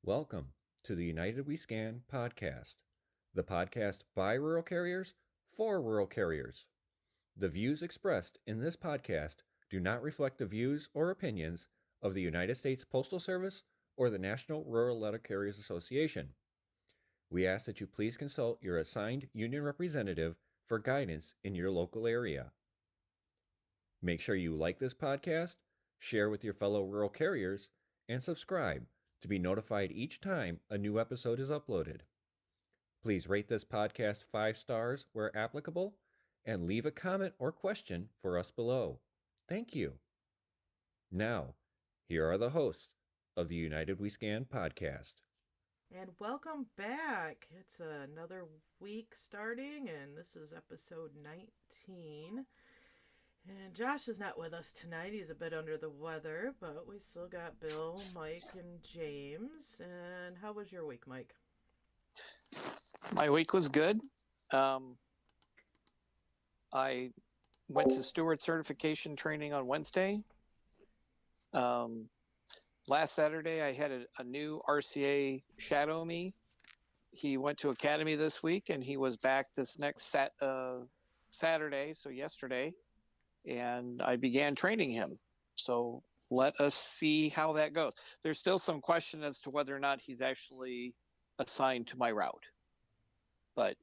Welcome to the United We Scan podcast, the podcast by rural carriers for rural carriers. The views expressed in this podcast do not reflect the views or opinions of the United States Postal Service or the National Rural Letter Carriers Association. We ask that you please consult your assigned union representative for guidance in your local area. Make sure you like this podcast, share with your fellow rural carriers, and subscribe to be notified each time a new episode is uploaded. Please rate this podcast 5 stars where applicable and leave a comment or question for us below. Thank you. Now, here are the hosts of the United We Scan podcast. And welcome back. It's another week starting, and this is episode 19. And Josh is not with us tonight. He's a bit under the weather, but we still got Bill, Mike, and James. And how was your week, Mike? My week was good. I went to steward certification training on Wednesday. Last Saturday, I had a new RCA shadow me. He went to academy this week, and he was back this next Saturday, so yesterday, and I began training him. So let us see how that goes. There's still some question as to whether or not he's actually assigned to my route. But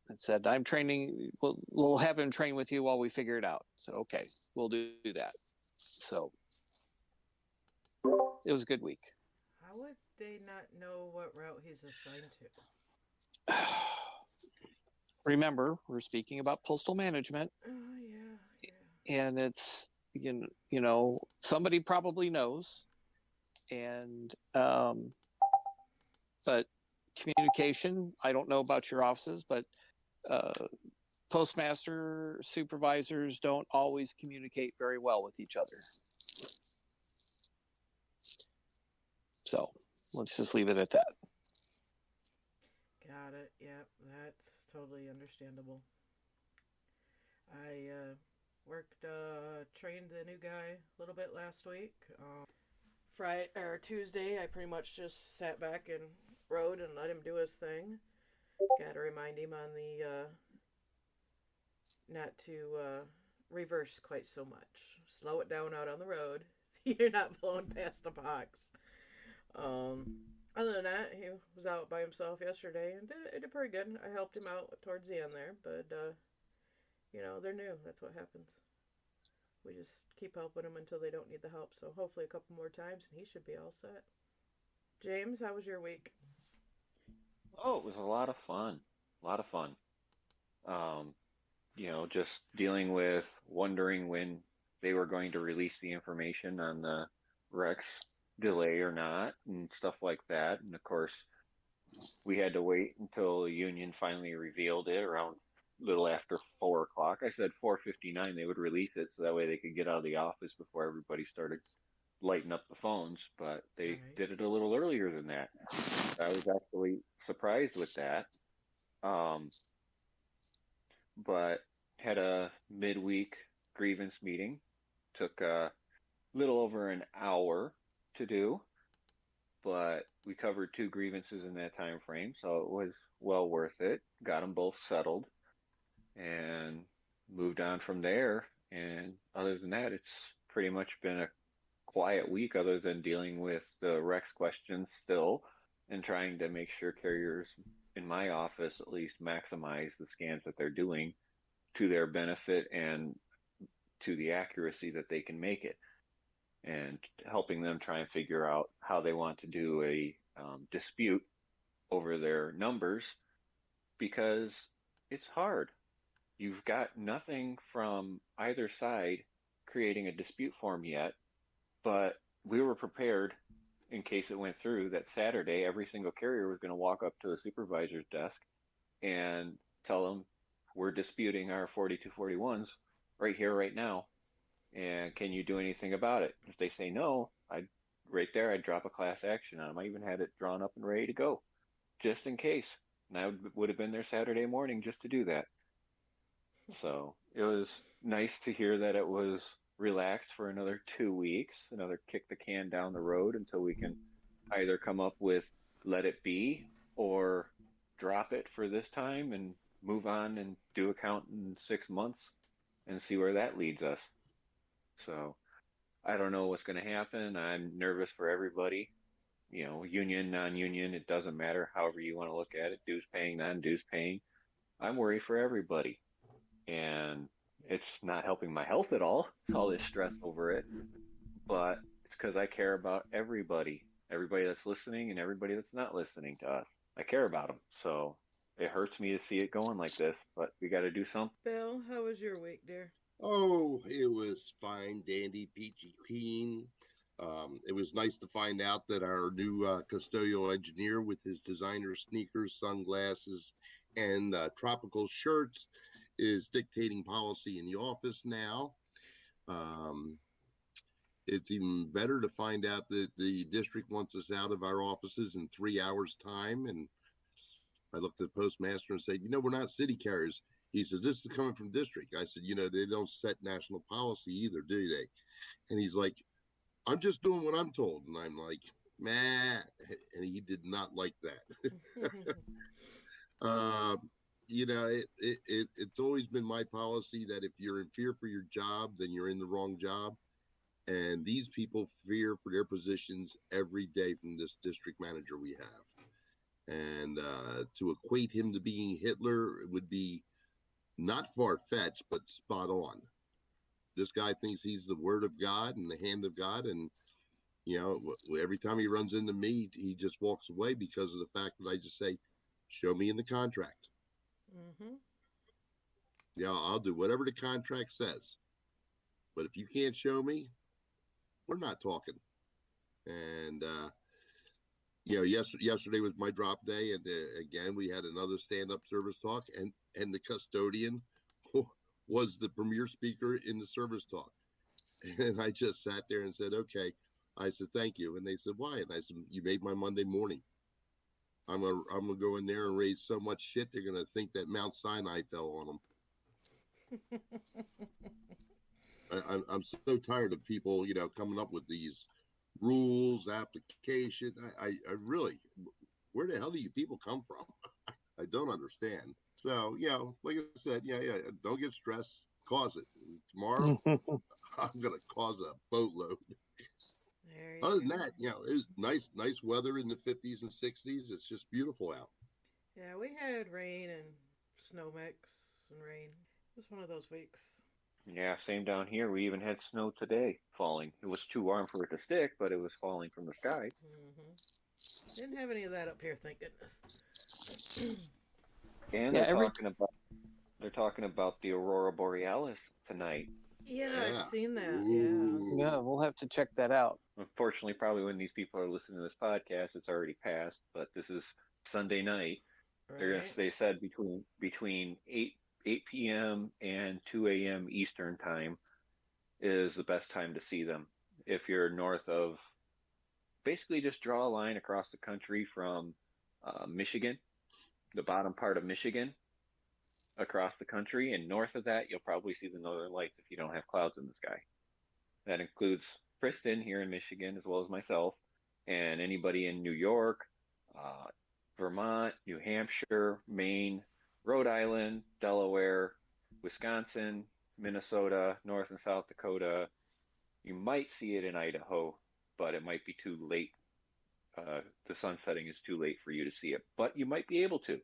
it said, I'm training, we'll have him train with you while we figure it out. So, okay, we'll do that. So it was a good week. How would they not know what route he's assigned to? Remember, we're speaking about postal management. Oh, yeah. And it's, you know, somebody probably knows. And, but communication, I don't know about your offices, but postmaster supervisors don't always communicate very well with each other. So let's just leave it at that. Got it. Yep, that's totally understandable. I trained the new guy a little bit last week. Friday or Tuesday, I pretty much just sat back and rode and let him do his thing. Got to remind him on the not to reverse quite so much. Slow it down out on the road so you're not blowing past a box. Other than that, he was out by himself yesterday and did pretty good. I helped him out towards the end there, but they're new. That's what happens. We just keep helping them until they don't need the help. So hopefully a couple more times and he should be all set. James, how was your week? Oh, it was a lot of fun. Just dealing with wondering when they were going to release the information on the Rex delay or not and stuff like that. And of course, we had to wait until the union finally revealed it around little after 4 o'clock. I said 4:59 they would release it so that way they could get out of the office before everybody started lighting up the phones, but they did it a little earlier than that. I was actually surprised with that. But had a midweek grievance meeting. Took a little over an hour to do, but we covered 2 grievances in that time frame, so it was well worth it. Got them both settled and moved on from there. And other than that, it's pretty much been a quiet week other than dealing with the Rex questions still and trying to make sure carriers in my office at least maximize the scans that they're doing to their benefit and to the accuracy that they can make it, and helping them try and figure out how they want to do a dispute over their numbers, because it's hard. You've got nothing from either side creating a dispute form yet, but we were prepared in case it went through that Saturday every single carrier was going to walk up to a supervisor's desk and tell them, we're disputing our 4241s right here, right now, and can you do anything about it? If they say no, I'd drop a class action on them. I even had it drawn up and ready to go, just in case. And I would have been there Saturday morning just to do that. So it was nice to hear that it was relaxed for another 2 weeks, another kick the can down the road until we can either come up with let it be or drop it for this time and move on and do account in 6 months and see where that leads us. So I don't know what's going to happen. I'm nervous for everybody. Union, non-union, it doesn't matter. However you want to look at it, dues paying, non-dues paying. I'm worried for everybody, and it's not helping my health at all this stress over it. But it's because I care about everybody that's listening and everybody that's not listening to us. I care about them, so it hurts me to see it going like this. But we got to do something. Bill, how was your week, dear? Oh, it was fine, dandy, peachy keen. It was nice to find out that our new custodial engineer with his designer sneakers, sunglasses, and tropical shirts is dictating policy in the office now. It's even better to find out that the district wants us out of our offices in 3 hours' time. And I looked at the postmaster and said, we're not city carriers. He says, this is coming from district. I said, they don't set national policy either, do they? And he's like, I'm just doing what I'm told. And I'm like, man. And he did not like that. It's always been my policy that if you're in fear for your job, then you're in the wrong job. And these people fear for their positions every day from this district manager we have. And to equate him to being Hitler would be not far-fetched, but spot on. This guy thinks he's the word of God and the hand of God. And, every time he runs into me, he just walks away because of the fact that I just say, show me in the contract. Mm-hmm. Yeah, I'll do whatever the contract says. But if you can't show me, we're not talking. And, yesterday was my drop day. And again, we had another stand-up service talk. And the custodian was the premier speaker in the service talk. And I just sat there and said, okay. I said, thank you. And they said, why? And I said, you made my Monday morning. I'm gonna go in there and raise so much shit, they're going to think that Mount Sinai fell on them. I'm so tired of people, coming up with these rules, application. I really, where the hell do you people come from? I don't understand. So, like I said, don't get stressed, cause it. Tomorrow, I'm going to cause a boatload. Other than that, it was nice weather in the 50s and 60s. It's just beautiful out. Yeah, we had rain and snow mix and rain. It was one of those weeks. Yeah, same down here. We even had snow today falling. It was too warm for it to stick, but it was falling from the sky. Mm-hmm. Didn't have any of that up here, thank goodness. And they're talking about the Aurora Borealis tonight. Yeah, I've seen that. Ooh. Yeah, we'll have to check that out. Unfortunately, probably when these people are listening to this podcast, it's already passed. But this is Sunday night. Right. They said between 8 p.m. and 2 a.m. Eastern time is the best time to see them. If you're north of, basically just draw a line across the country from Michigan, the bottom part of Michigan, across the country, and north of that, you'll probably see the northern lights if you don't have clouds in the sky. That includes Kristen here in Michigan, as well as myself, and anybody in New York, Vermont, New Hampshire, Maine, Rhode Island, Delaware, Wisconsin, Minnesota, North and South Dakota. You might see it in Idaho, but it might be too late. The sun setting is too late for you to see it, but you might be able to.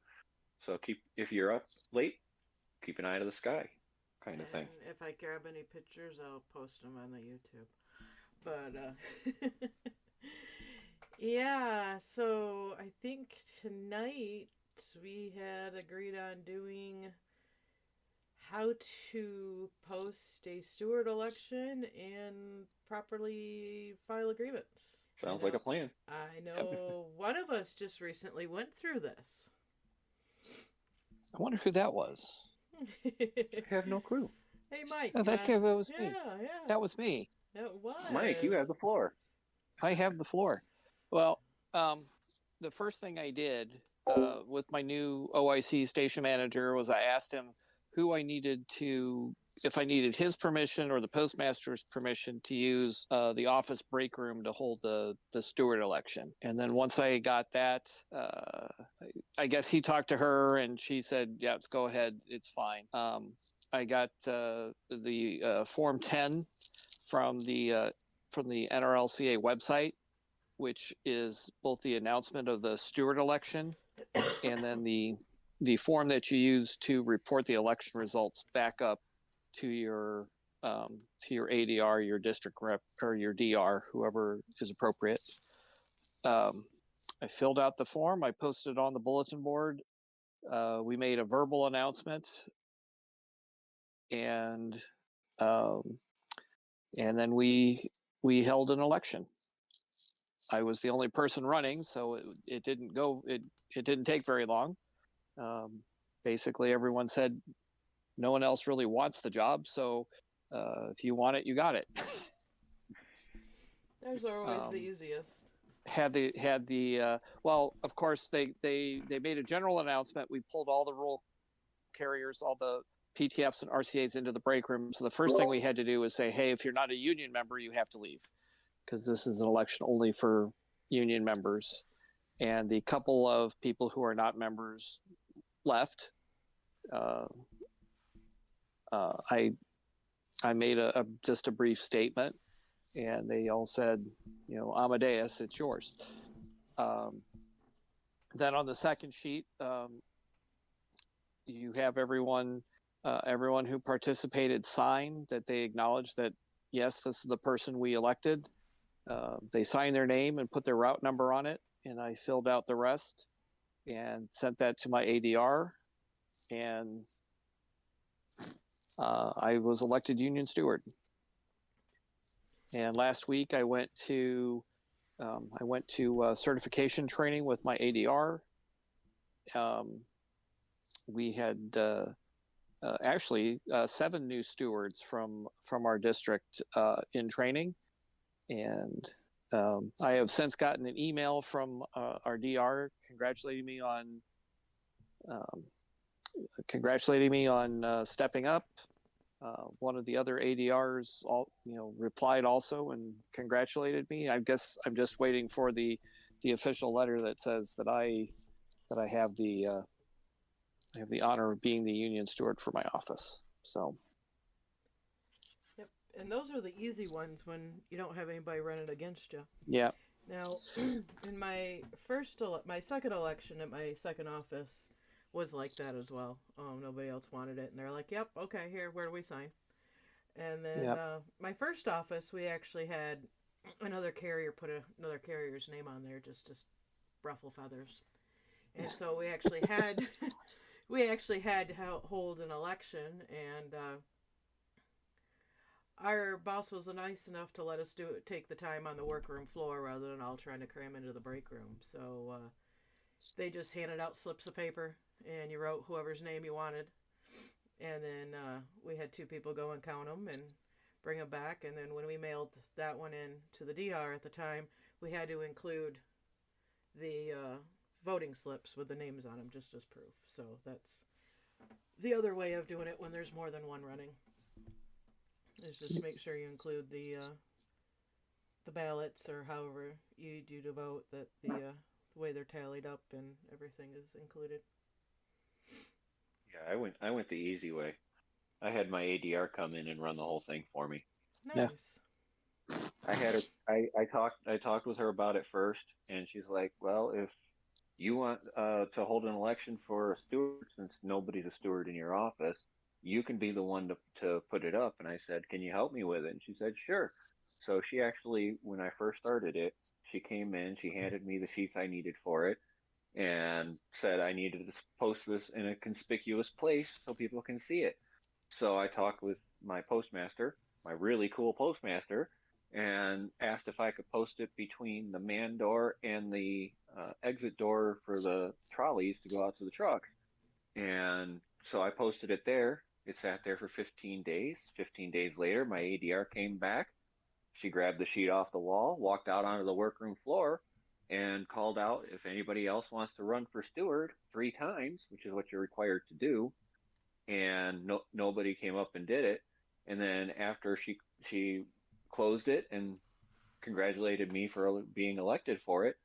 So if you're up late, keep an eye to the sky, kind of thing. If I grab any pictures, I'll post them on the YouTube. But yeah, so I think tonight we had agreed on doing how to post a steward election and properly file a grievance. Sounds like a plan. I know one of us just recently went through this. I wonder who that was. I have no clue. Hey, Mike. Oh, that was me. Yeah. That was me. It was. Mike, you have the floor. I have the floor. Well, the first thing I did with my new OIC station manager was I asked him who I needed to, if I needed his permission or the postmaster's permission to use the office break room to hold the steward election. And then once I got that, I guess he talked to her and she said, yeah, let's go ahead. It's fine. I got the Form 10 from the NRLCA website, which is both the announcement of the steward election and then the form that you use to report the election results back up to your ADR, your district rep, or your DR, whoever is appropriate. I filled out the form. I posted it on the bulletin board. We made a verbal announcement, and then we held an election. I was the only person running, so it didn't go. It didn't take very long. Basically, everyone said no one else really wants the job, so if you want it, you got it. Those are always the easiest. Well, of course they made a general announcement. We pulled all the rural carriers, all the PTFs and RCAs into the break room. So the first thing we had to do was say, hey, if you're not a union member, you have to leave, because this is an election only for union members. And the couple of people who are not members left. I made just a brief statement, and they all said, Amadeus, it's yours. Then on the second sheet, you have everyone who participated sign that they acknowledge that, yes, this is the person we elected. They signed their name and put their route number on it, and I filled out the rest and sent that to my ADR, and I was elected union steward. And last week I went to certification training with my ADR. We had actually 7 new stewards from our district in training, and I have since gotten an email from our DR congratulating me on stepping up. One of the other ADRs replied also and congratulated me. I guess I'm just waiting for the official letter that says that I have the honor of being the union steward for my office. So. Yep, and those are the easy ones when you don't have anybody running against you. Yeah. Now, in my second election at my second office was like that as well. Nobody else wanted it, and they're like, "Yep, okay, here, where do we sign?" And then my first office, we actually had another carrier put another carrier's name on there just to ruffle feathers, and so we actually had to hold an election, and our boss was nice enough to let us take the time on the workroom floor rather than all trying to cram into the break room. So they just handed out slips of paper, and you wrote whoever's name you wanted. And then we had 2 people go and count them and bring them back. And then when we mailed that one in to the DR at the time, we had to include the voting slips with the names on them just as proof. So that's the other way of doing it when there's more than one running. Is just make sure you include the ballots or however you do to vote, that the way they're tallied up and everything is included. Yeah, I went the easy way. I had my ADR come in and run the whole thing for me. Nice. Yeah. I talked with her about it first, and she's like, "Well, if you want to hold an election for a steward, since nobody's a steward in your office, you can be the one to put it up." And I said, "Can you help me with it?" And she said, "Sure." So she actually, when I first started it, she came in, she handed me the sheets I needed for it, and said I needed to post this in a conspicuous place so people can see it. So I talked with my postmaster, my really cool postmaster, and asked if I could post it between the man door and the exit door for the trolleys to go out to the trucks. And so I posted it there. It sat there for 15 days. 15 days later, my ADR came back. She grabbed the sheet off the wall, walked out onto the workroom floor, and called out if anybody else wants to run for steward 3 times, which is what you're required to do. and nobody came up and did it. And then after she closed it and congratulated me for being elected for it,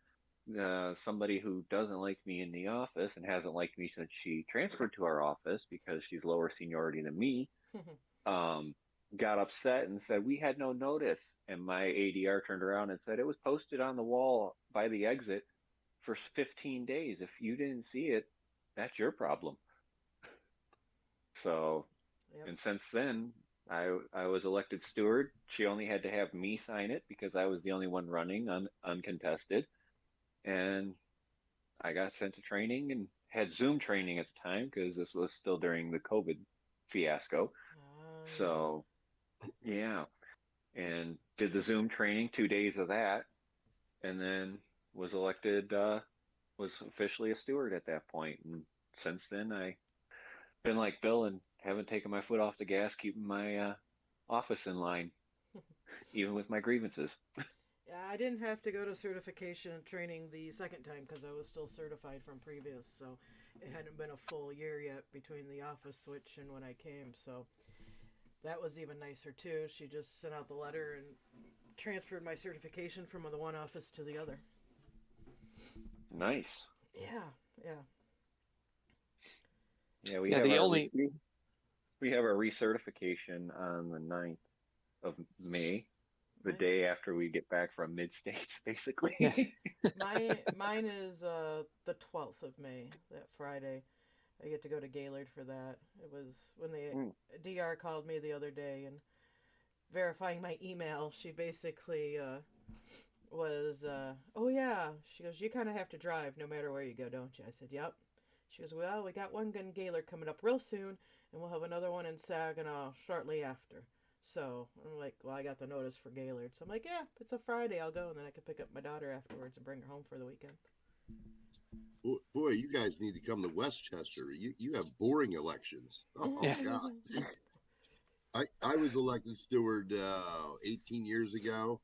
somebody who doesn't like me in the office and hasn't liked me since she transferred to our office because she's lower seniority than me, got upset and said, we had no notice. And my ADR turned around and said, it was posted on the wall by the exit for 15 days. If you didn't see it, that's your problem. So, Yep. and since then, I was elected steward. She only had to have me sign it because I was the only one running uncontested. And I got sent to training and had Zoom training at the time because this was still during the COVID fiasco. So, yeah. And did the Zoom training, 2 days of that, and then was elected, was officially a steward at that point. And since then, I've been like Bill and haven't taken my foot off the gas, keeping my office in line, even with my grievances. Yeah, I didn't have to go to certification training the second time because I was still certified from previous, so it hadn't been a full year yet between the office switch and when I came, so that was even nicer too. She just sent out the letter and transferred my certification from the one office to the other. Nice. Yeah. Yeah, we Yeah, have the our only- we have our recertification on the 9th of May, the day after we get back from mid-states, basically. Yeah. Mine is the 12th of May, that Friday. I get to go to Gaylord for that. It was when the DR called me the other day and verifying my email. She basically was, oh yeah. She goes, you kind of have to drive no matter where you go, don't you? I said, yep. She goes, well, we got one in Gaylord coming up real soon, and we'll have another one in Saginaw shortly after. So I'm like, well, I got the notice for Gaylord. So I'm like, yeah, it's a Friday. I'll go, and then I can pick up my daughter afterwards and bring her home for the weekend. Boy, you guys need to come to Westchester. You have boring elections. Oh, Yeah. God. I was elected steward 18 years ago.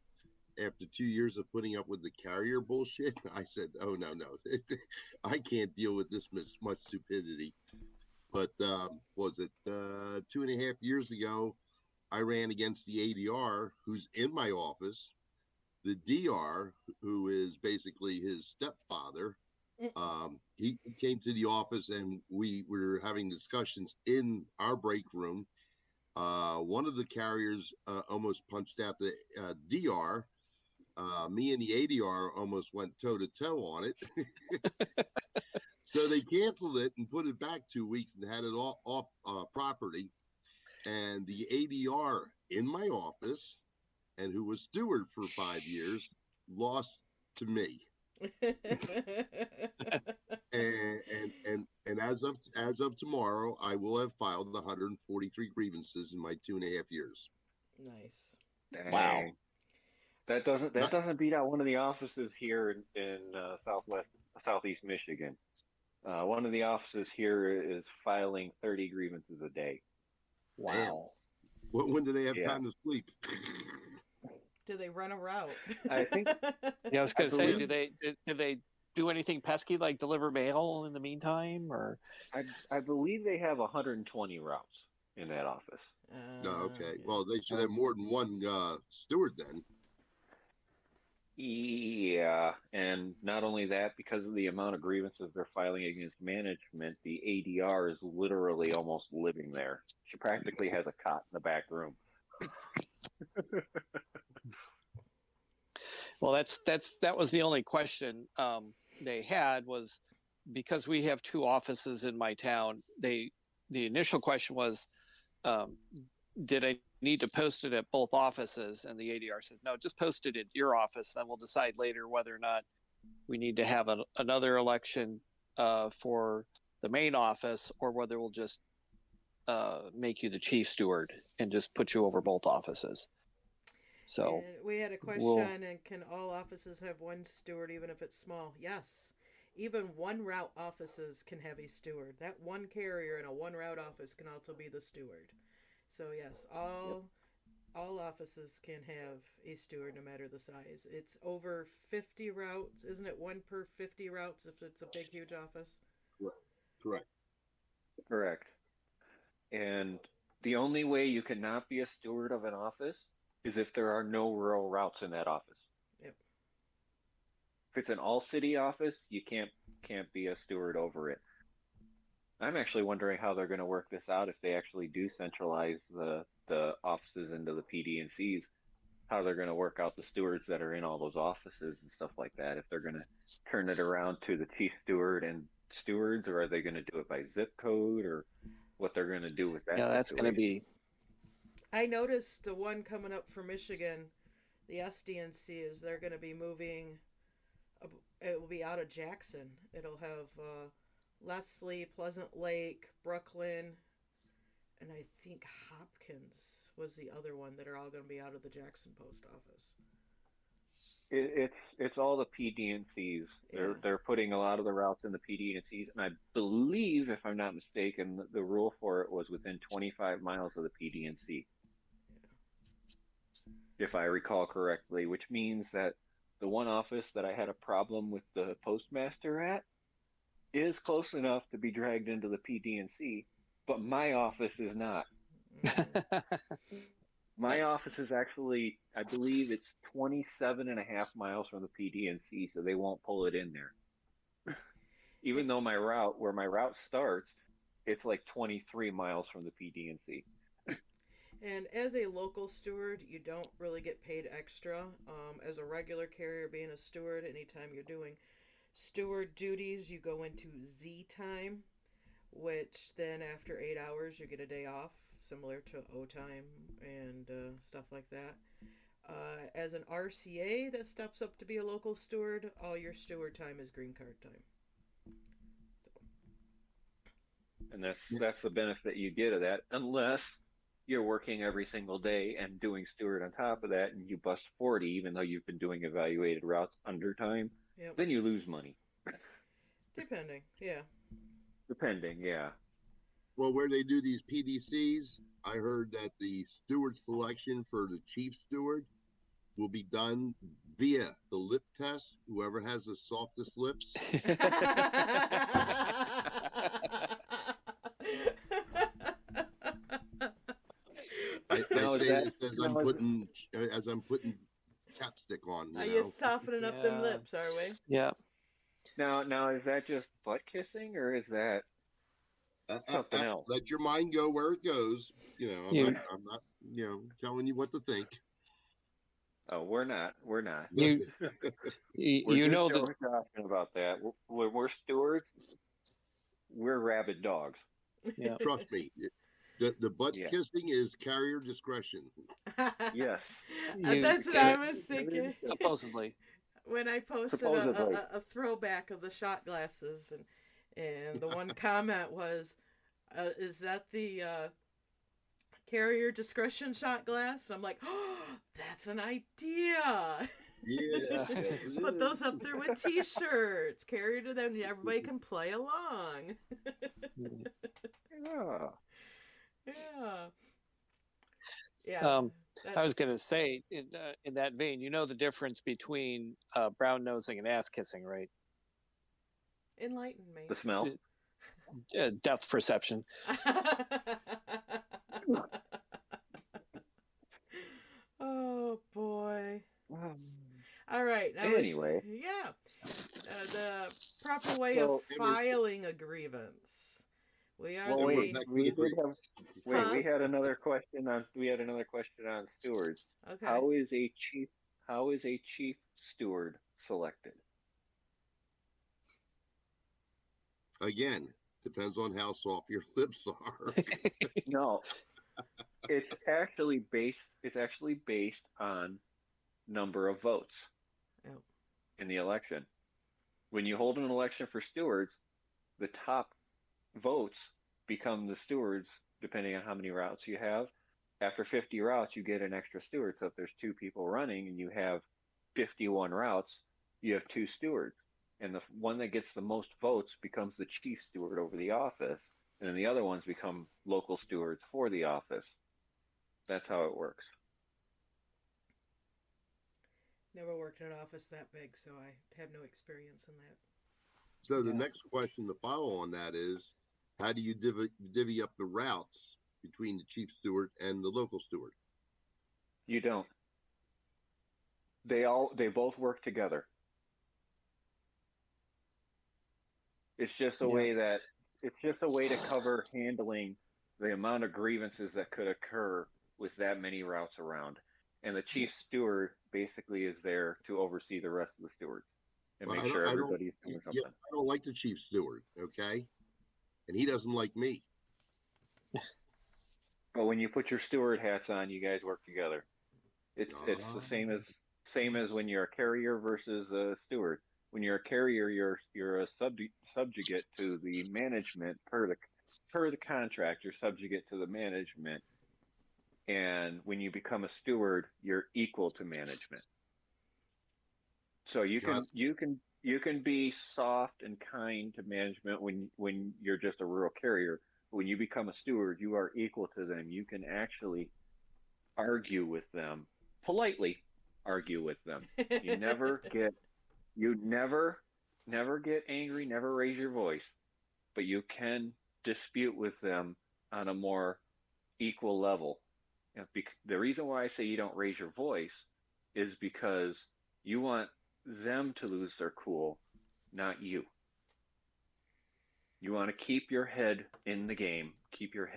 After 2 years of putting up with the carrier bullshit, I said, oh, no. I can't deal with this much stupidity. But was it 2.5 years ago, I ran against the ADR, who's in my office, the DR, who is basically his stepfather. He came to the office and we were having discussions in our break room. One of the carriers almost punched out the DR. Me and the ADR almost went toe to toe on it. So they canceled it and put it back 2 weeks and had it off property. And the ADR in my office, and who was steward for 5 years, lost to me. and as of tomorrow, I will have filed 143 grievances in my 2.5 years. Nice. Dang. Wow. That doesn't beat out one of the offices here in southeast Michigan. One of the offices here is filing 30 grievances a day. Wow. When do they have time to sleep? Do they run a route? I think. Yeah, I was going to say, do they do anything pesky like deliver mail in the meantime, or? I believe they have 120 routes in that office. Oh, okay. Well, they should have more than one steward then. Yeah, and not only that, because of the amount of grievances they're filing against management, the ADR is literally almost living there. She practically has a cot in the back room. Well, that was the only question they had, was because we have two offices in my town. The initial question was, did I need to post it at both offices? And the ADR said, no, just post it at your office. Then we'll decide later whether or not we need to have another election for the main office, or whether we'll just make you the chief steward and just put you over both offices. So and we had a question, and can all offices have one steward even if it's small? Yes. Even one route offices can have a steward. That one carrier in a one route office can also be the steward. So yes, all offices can have a steward no matter the size. It's over 50 routes, isn't it? 1 per 50 routes if it's a big, huge office? Correct. Correct. And the only way you cannot be a steward of an office is if there are no rural routes in that office. Yep. If it's an all city office, you can't be a steward over it. I'm actually wondering how they're going to work this out if they actually do centralize the offices into the PD&Cs, how they're going to work out the stewards that are in all those offices and stuff like that. If they're going to turn it around to the chief steward and stewards, or are they going to do it by zip code, or what they're going to do with that? Yeah, that's going to be. I noticed the one coming up for Michigan, the SDNC, is they're going to be moving. It will be out of Jackson. It'll have Leslie, Pleasant Lake, Brooklyn, and I think Hopkins was the other one that are all going to be out of the Jackson post office. It's all the PD&Cs. Yeah. They're putting a lot of the routes in the PD&Cs, and I believe, if I'm not mistaken, the rule for it was within 25 miles of the PD&C. Yeah. If I recall correctly, which means that the one office that I had a problem with the postmaster at is close enough to be dragged into the PD&C, but my office is not. My office is actually, I believe it's 27 and a half miles from the PD&C, so they won't pull it in there. Even though where my route starts, it's like 23 miles from the PD&C. And as a local steward, you don't really get paid extra. As a regular carrier, being a steward, anytime you're doing steward duties, you go into Z time, which then after 8 hours, you get a day off, similar to O time and stuff like that. As an RCA that steps up to be a local steward, all your steward time is green card time. So. And that's the benefit you get of that, unless you're working every single day and doing steward on top of that, and you bust 40, even though you've been doing evaluated routes under time, Yep. Then you lose money. Depending, yeah. Depending, yeah. Well, where they do these PDCs, I heard that the steward selection for the chief steward will be done via the lip test. Whoever has the softest lips. I say this as I'm putting capstick on. Are you softening up them lips, are we? Yeah. Now, is that just butt kissing, or is that something else? Let your mind go where it goes. You know, I'm not telling you what to think. Oh, we're not. We're you know that we're talking about that. We're stewards. We're rabid dogs. Yeah. Trust me. The butt kissing is carrier discretion. Yes. That's what I was thinking. Supposedly. When I posted a throwback of the shot glasses, and the one comment was, is that the carrier discretion shot glass? I'm like, oh, that's an idea. Yeah. Put those up there with t-shirts. Carrier to them, everybody can play along. Yeah. Yeah. I was going to say, in that vein, you know the difference between brown nosing and ass kissing, right? Enlighten me. The smell? Depth perception. Oh, boy. All right. Anyway. The proper way of filing a grievance. We had another question on stewards. Okay. How is a chief steward selected? Again, depends on how soft your lips are. No. It's actually based on number of votes in the election. When you hold an election for stewards, the top votes become the stewards, depending on how many routes you have. After 50 routes, you get an extra steward. So if there's 2 people running and you have 51 routes, you have 2 stewards. And the one that gets the most votes becomes the chief steward over the office. And then the other ones become local stewards for the office. That's how it works. Never worked in an office that big, so I have no experience in that. So the next question to follow on that is, how do you divvy up the routes between the chief steward and the local steward. You don't. They both work together. It's just a Yeah. way that it's just a way to cover handling the amount of grievances that could occur with that many routes around. And the chief steward basically is there to oversee the rest of the stewards and Well, make sure I don't, everybody's doing yeah, something. I don't like the chief steward, okay? And he doesn't like me. But when you put your steward hats on, you guys work together. It's the same as when you're a carrier versus a steward. When you're a carrier, you're a subjugate to the management per the contract. You're subjugate to the management, and when you become a steward, you're equal to management. So you can be soft and kind to management when you're just a rural carrier. When you become a steward, you are equal to them. You can actually argue with them politely. Argue with them. You never get angry, never raise your voice, but you can dispute with them on a more equal level. The reason why I say you don't raise your voice is because you want them to lose their cool, not you. You want to keep your head in the game, keep your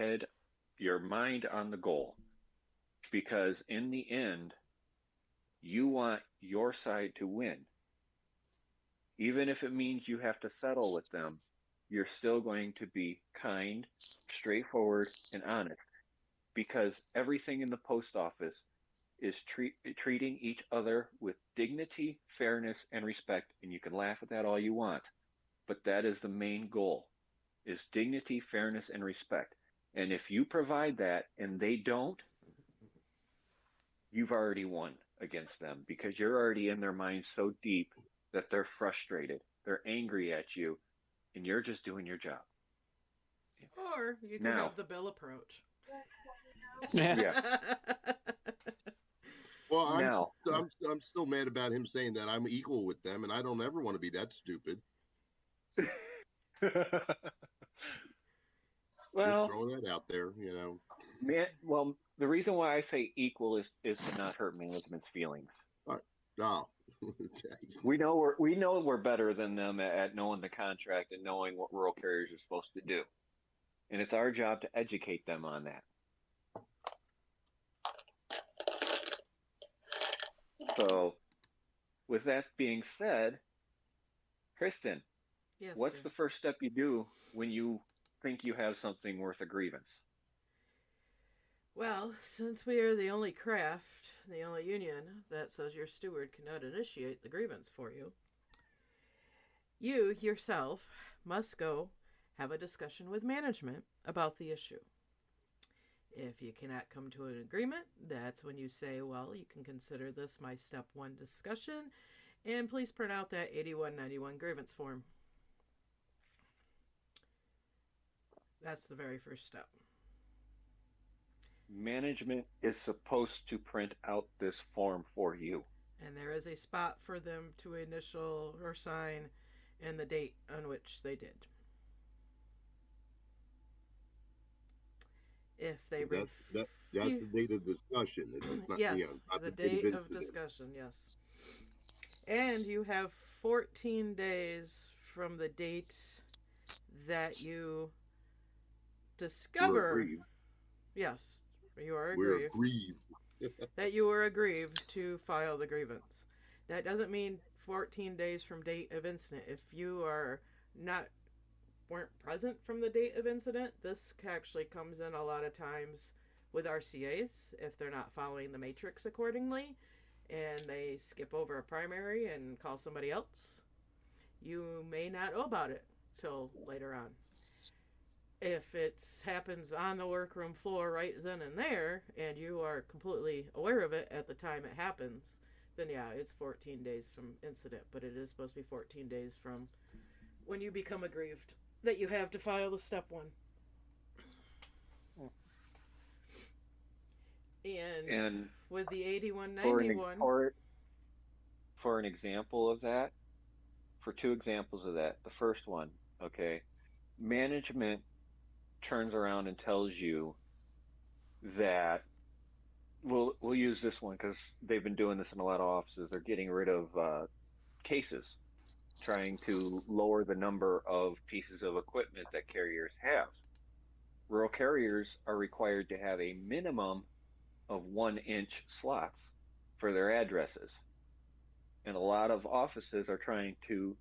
mind on the goal, because in the end, you want your side to win. Even if it means you have to settle with them, you're still going to be kind, straightforward, and honest, because everything in the post office is treating each other with dignity, fairness, and respect, and you can laugh at that all you want, but that is the main goal, is dignity, fairness, and respect. And if you provide that and they don't, you've already won against them, because you're already in their minds so deep that they're frustrated, they're angry at you, and you're just doing your job. Or you can have the Bill approach. Yeah. Well, I'm still mad about him saying that I'm equal with them, and I don't ever want to be that stupid. Well, just throwing that out there, you know. Well, the reason why I say equal is to not hurt management's feelings. No. Okay. We know we're better than them at knowing the contract and knowing what rural carriers are supposed to do, and it's our job to educate them on that. So, with that being said, Kristen, yes, what's dear. the first step you do when you think you have something worth a grievance? Well, since we are the only craft, the only union that says your steward cannot initiate the grievance for you, you yourself must go have a discussion with management about the issue. If you cannot come to an agreement, that's when you say, well, you can consider this my step one discussion, and please print out that 8191 grievance form. That's the very first step. Management is supposed to print out this form for you. And there is a spot for them to initial or sign and the date on which they did. If they that's the date of discussion. It's not, yes, not the date of discussion, yes. And you have 14 days from the date that you discover. Yes, you are aggrieved. We're aggrieved. That you are aggrieved to file the grievance. That doesn't mean 14 days from date of incident. If you weren't present from the date of incident, this actually comes in a lot of times with RCAs if they're not following the matrix accordingly and they skip over a primary and call somebody else. You may not know about it till later on. If it happens on the workroom floor right then and there, and you are completely aware of it at the time it happens, then yeah, it's 14 days from incident, but it is supposed to be 14 days from when you become aggrieved that you have to file the step one. And with the 8191... For an example of that, for two examples of that, the first one, okay, management turns around and tells you that we'll use this one because they've been doing this in a lot of offices. They're getting rid of cases, trying to lower the number of pieces of equipment that carriers have. Rural carriers are required to have a minimum of 1 inch slots for their addresses. And a lot of offices are trying to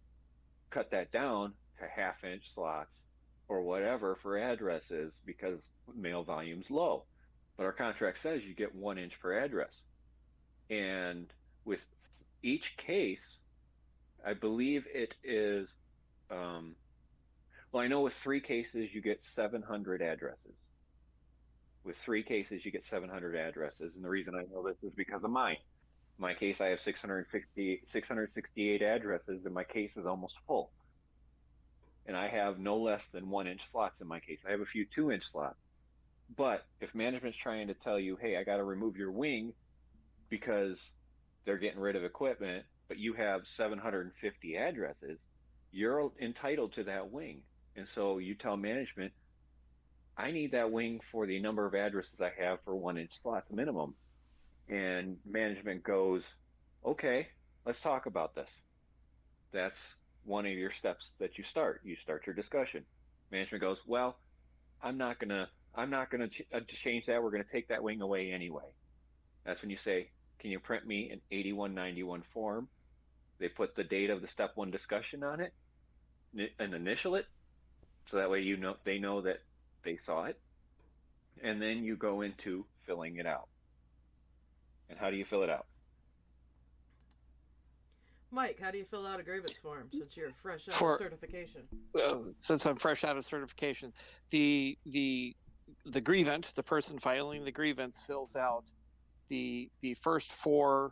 cut that down to half-inch slots or whatever for addresses because mail volume's low. But our contract says you get 1 inch per address. And with each case, I believe it is, well, I know with 3 cases you get 700 addresses. With 3 cases you get 700 addresses. And the reason I know this is because of mine. In my case, I have 668 addresses, and my case is almost full. And I have no less than 1-inch slots in my case. I have a few 2-inch slots. But if management's trying to tell you, hey, I got to remove your wing because they're getting rid of equipment, but you have 750 addresses, you're entitled to that wing. And so you tell management, I need that wing for the number of addresses I have for 1-inch slots minimum. And management goes, okay, let's talk about this. That's one of your steps that you start. You start your discussion. Management goes, well, I'm not gonna change that. We're gonna take that wing away anyway. That's when you say, can you print me an 8191 form? They put the date of the step 1 discussion on it and initial it, so that way they know that they saw it, and then you go into filling it out. And how do you fill it out? Mike, how do you fill out a grievance form since you're fresh out of certification? Since I'm fresh out of certification, the grievant, the person filing the grievance, fills out the first 4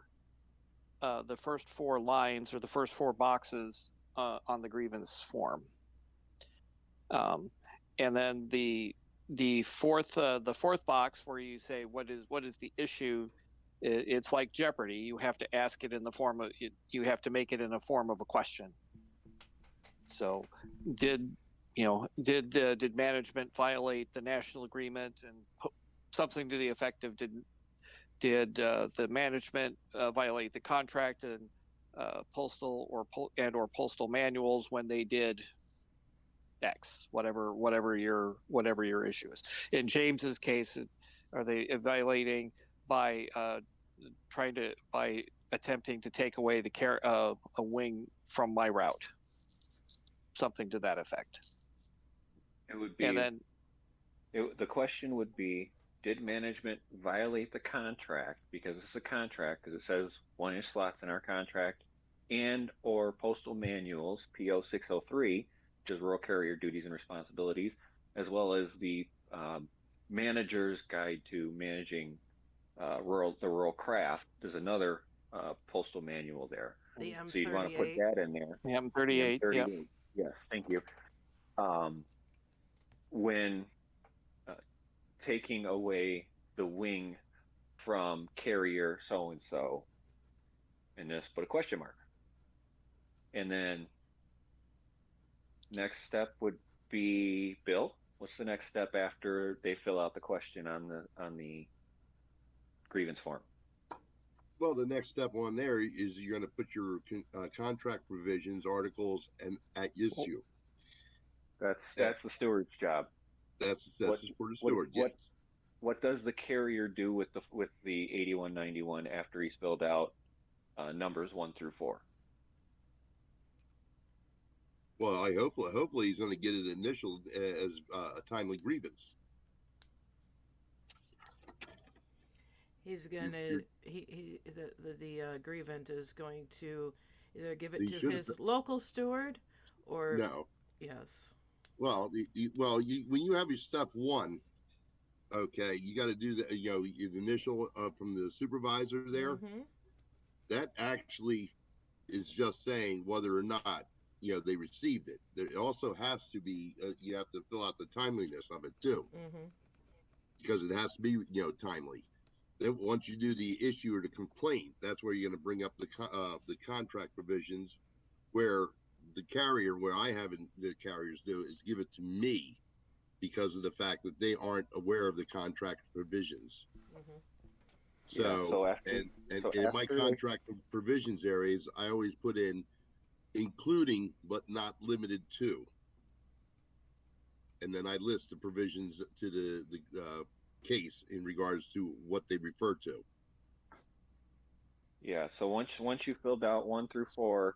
lines or the first 4 boxes on the grievance form, and then the fourth box where you say what is the issue. It's like Jeopardy. You have to ask it in the form of you have to make it in a form of a question. So, did management violate the national agreement, and something to the effect of did the management violate the contract and postal or postal manuals when they did X, whatever your issue is. In James's case, are they violating by attempting to take away a wing from my route, something to that effect. It would be, and then the question would be, did management violate the contract, because it's a contract, because it says 1-inch slots in our contract, and or postal manuals, PO 603, which is Rural Carrier Duties and Responsibilities, as well as the Manager's Guide to Managing the Rural Craft. There's another postal manual there. The M38. So you'd want to put that in there. The M38. The M38. Yep. Yes, thank you. When taking away the wing from carrier so-and-so, and just put a question mark. And then next step would be, Bill, what's the next step after they fill out the question on the grievance form? Well, the next step on there is you're going to put your contract provisions, articles, and at issue. That's the steward's job. That's for the steward. Yes. What does the carrier do with the 8191 after he's filled out numbers 1 through 4? Well, hopefully he's going to get it initialed as a timely grievance. He's gonna the grievant is going to either give it to his local steward or no. Yes. Well, when you have your step 1, okay, you got to do the your initial from the supervisor there. Mm-hmm. That actually is just saying whether or not they received it. There also has to be you have to fill out the timeliness of it too, because it has to be timely. Then once you do the issue or the complaint, that's where you're going to bring up the contract provisions, where the carrier, where I have the carriers do, is give it to me, because of the fact that they aren't aware of the contract provisions. Hmm. Yeah. So, So after, and so in my after they, contract provisions areas, I always put in including but not limited to, and then I list the provisions to the case in regards to what they refer to. yeah. So once you filled out 1 through 4,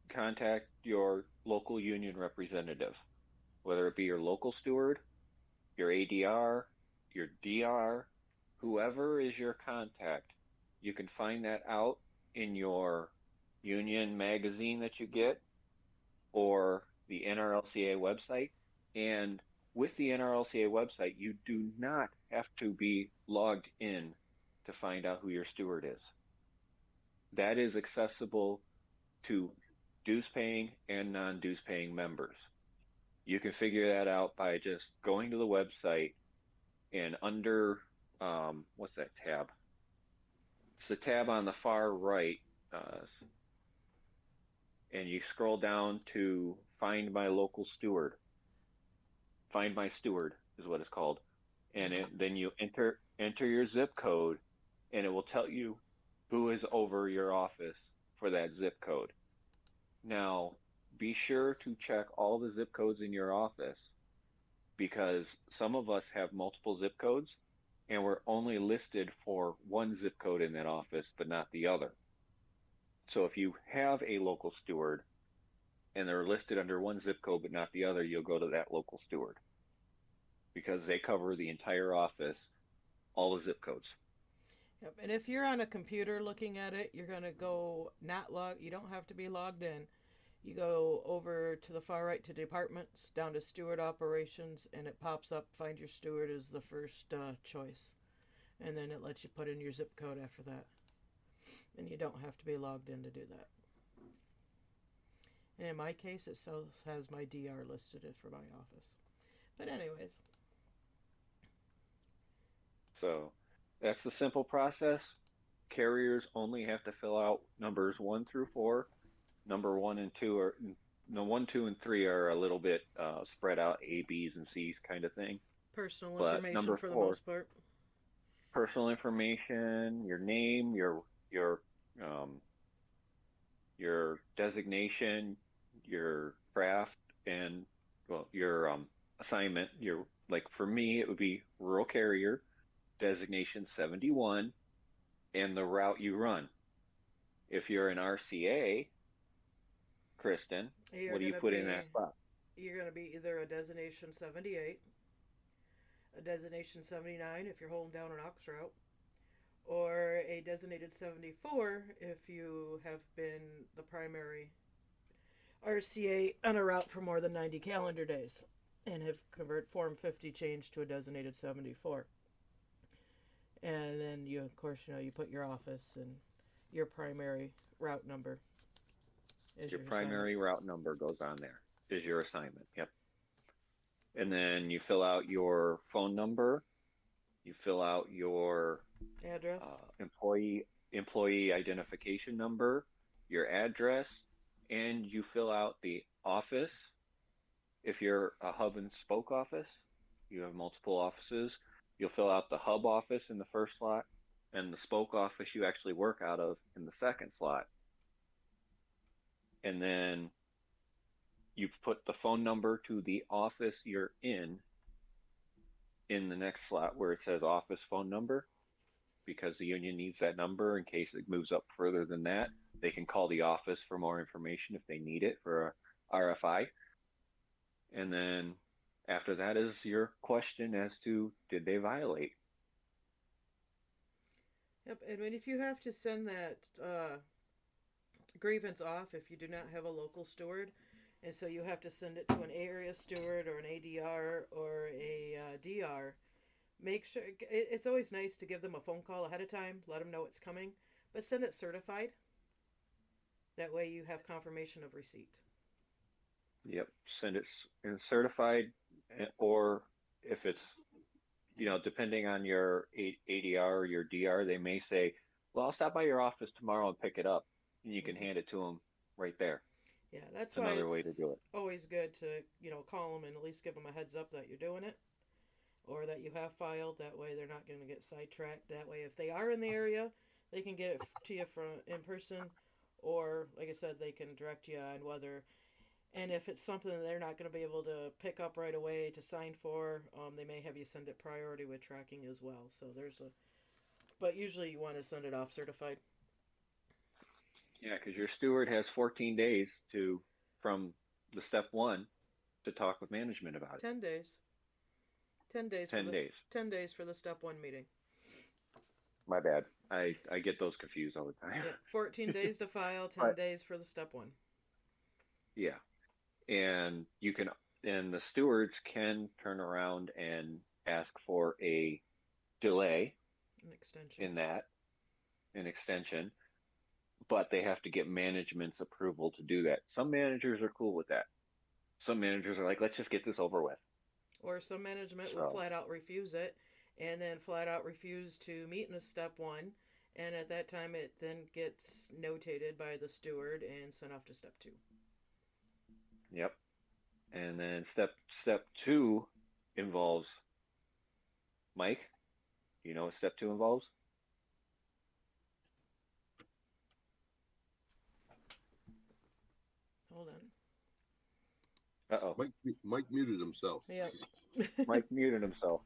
contact your local union representative, whether it be your local steward, your ADR, your DR, whoever is your contact. You can find that out in your union magazine that you get or the NRLCA website. And with the NRLCA website, you do not have to be logged in to find out who your steward is. That is accessible to dues paying and non dues paying members. You can figure that out by just going to the website and under, what's that tab? It's the tab on the far right, and you scroll down to find my local steward. Find my steward is what it's called, and then you enter your zip code, and it will tell you who is over your office for that zip code. Now, be sure to check all the zip codes in your office because some of us have multiple zip codes and we're only listed for one zip code in that office, but not the other. So if you have a local steward and they're listed under one zip code but not the other, you'll go to that local steward because they cover the entire office, all the zip codes. Yep. And if you're on a computer looking at it, you're going to go not log. You don't have to be logged in. You go over to the far right to departments, down to steward operations, and it pops up. Find your steward is the first choice. And then it lets you put in your zip code after that. And you don't have to be logged in to do that. And in my case, it still has my DR listed for my office. But anyways. So that's the simple process. Carriers only have to fill out numbers 1 through 4. Number 1 and 2 are no 1, 2, and 3 are a little bit spread out, A, B's, and C's kind of thing. Personal But information number for the 4, most part. personal information, your name, your designation, your craft, and your assignment. Your like for me, it would be rural carrier, designation 71, and the route you run. If you're an RCA, Kristen, what do you put in that spot? You're going to be either a designation 78, a designation 79 if you're holding down an aux route, or a designated 74 if you have been the primary RCA on a route for more than 90 calendar days and have converted Form 50 change to a designated 74. And then you, of course, you put your office and your primary route number. Your primary route number goes on there, is your assignment. Yep. And then you fill out your phone number, you fill out your address, employee identification number, your address, and you fill out the office. If you're a hub and spoke office, you have multiple offices, you'll fill out the hub office in the first slot and the spoke office you actually work out of in the second slot. And then you put the phone number to the office you're in the next slot where it says office phone number, because the union needs that number in case it moves up further than that. They can call the office for more information if they need it for a RFI. And then after that is your question as to did they violate. Yep, and if you have to send that grievance off if you do not have a local steward, and so you have to send it to an area steward or an ADR or a DR, make sure, it's always nice to give them a phone call ahead of time, let them know it's coming, but send it certified. That way you have confirmation of receipt. Yep, send it in certified, or if it's, depending on your ADR or your DR, they may say, well, I'll stop by your office tomorrow and pick it up, and you can hand it to them right there. Yeah, that's It's why another way to it's do it. always good to, call them and at least give them a heads up that you're doing it or that you have filed. That way they're not going to get sidetracked. That way, if they are in the area, they can get it to you from in person, or like I said, they can direct you on whether. And if it's something that they're not going to be able to pick up right away to sign for, they may have you send it priority with tracking as well. So there's a, but usually you want to send it off certified. Yeah, because your steward has 14 days from the step one to talk with management about it. 10 days. 10 days for 10 this. days. 10 days for the step one meeting. My bad. I get those confused all the time. Yeah, 14 days to file, 10 But, days for the step one. yeah. And the stewards can turn around and ask for a delay An extension. an extension, but they have to get management's approval to do that. Some managers are cool with that. Some managers are like, let's just get this over with. Or some management will flat out refuse it and then flat out refuse to meet in a step one. And at that time, it then gets notated by the steward and sent off to step two. Yep. And then step two involves Mike. You know what step two involves? Hold on. Uh-oh. Mike muted himself. Yep. Mike muted himself.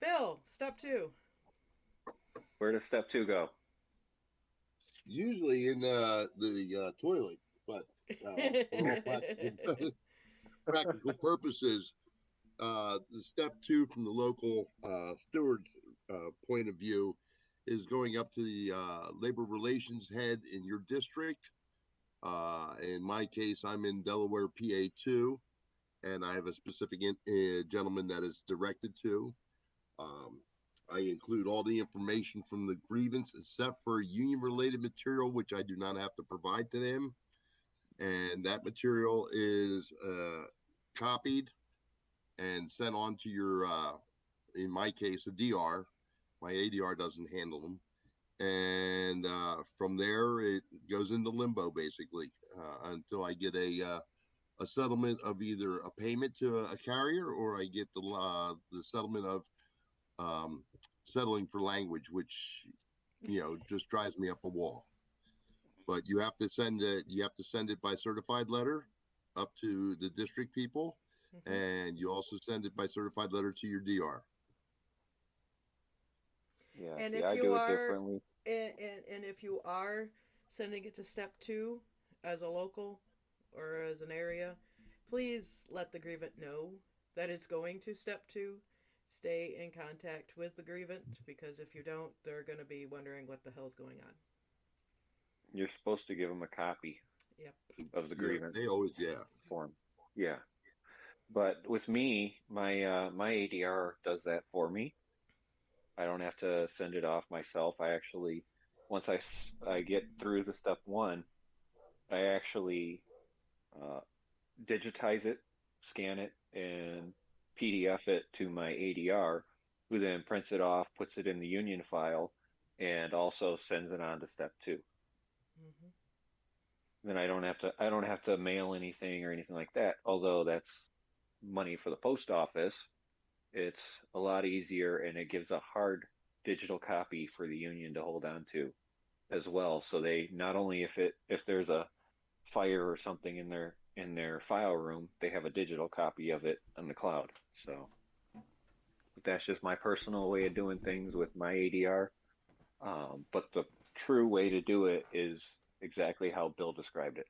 Bill, step two. Where does step two go? Usually in the toilet, but for all practical purposes, the step two from the local steward's point of view is going up to the labor relations head in your district. In my case, I'm in Delaware, PA 2, and I have a specific gentleman that is directed to. I include all the information from the grievance except for union-related material, which I do not have to provide to them. And that material is copied and sent on to your, in my case, a DR. My ADR doesn't handle them. And from there, it goes into limbo, basically, until I get a settlement of either a payment to a carrier or I get the settlement of settling for language, which just drives me up a wall. But you have to send it by certified letter up to the district people, and you also send it by certified letter to your DR. Yeah, And see, if I you do it are differently. and if you are sending it to step two as a local or as an area, please let the grievant know that it's going to step two. Stay in contact with the grievant, because if you don't, they're going to be wondering what the hell's going on. You're supposed to give them a copy of the grievance They always, form. Yeah. But with me, my ADR does that for me. I don't have to send it off myself. I actually, once I get through the step one, I actually digitize it, scan it, and PDF it to my ADR, who then prints it off, puts it in the union file, and also sends it on to step two. Then I don't have to mail anything or anything like that. Although that's money for the post office, it's a lot easier, and it gives a hard digital copy for the union to hold on to as well. So they not only if there's a fire or something in their file room, they have a digital copy of it on the cloud. So that's just my personal way of doing things with my ADR. But the true way to do it is exactly how Bill described it.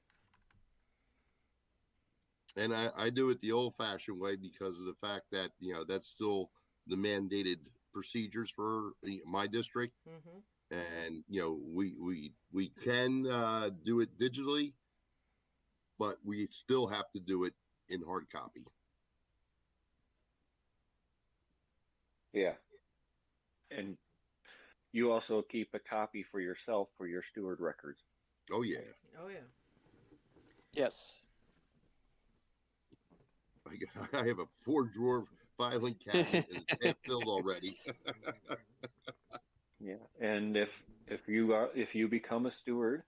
And I do it the old-fashioned way because of the fact that that's still the mandated procedures for my district. And we can do it digitally, but we still have to do it in hard copy. Yeah. And you also keep a copy for yourself for your steward records. Oh yeah. Oh yeah. Yes. I have a 4-drawer filing cabinet and it's half filled already. Yeah. And if you become a steward,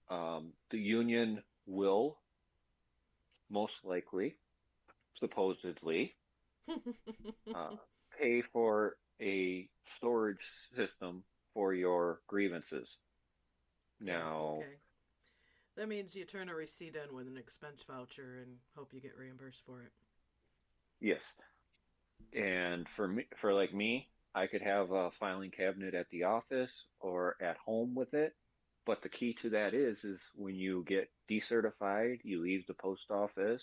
The union will most likely, supposedly, uh, pay for a storage system for your grievances. Now, Okay. That means you turn a receipt in with an expense voucher and hope you get reimbursed for it. yes, and for like me, I could have a filing cabinet at the office or at home with it. But the key to that is when you get decertified, you leave the post office,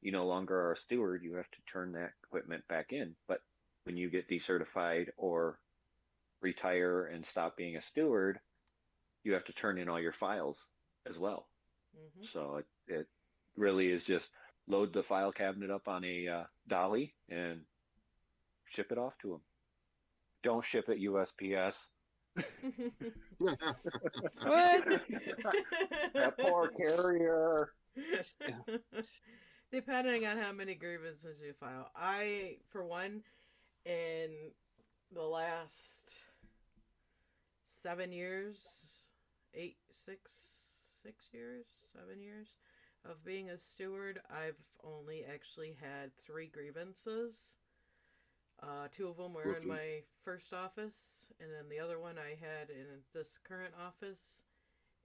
you no longer are a steward, you have to turn that equipment back in. But when you get decertified or retire and stop being a steward, you have to turn in all your files as well. Mm-hmm. So it really is just load the file cabinet up on a dolly and ship it off to them. Don't ship it USPS. What? That poor carrier. Depending on how many grievances you file. I, for one, in the last 7 years, 7 years of being a steward, I've only actually had 3 grievances. 2 of them were in my first office, and then the other one I had in this current office,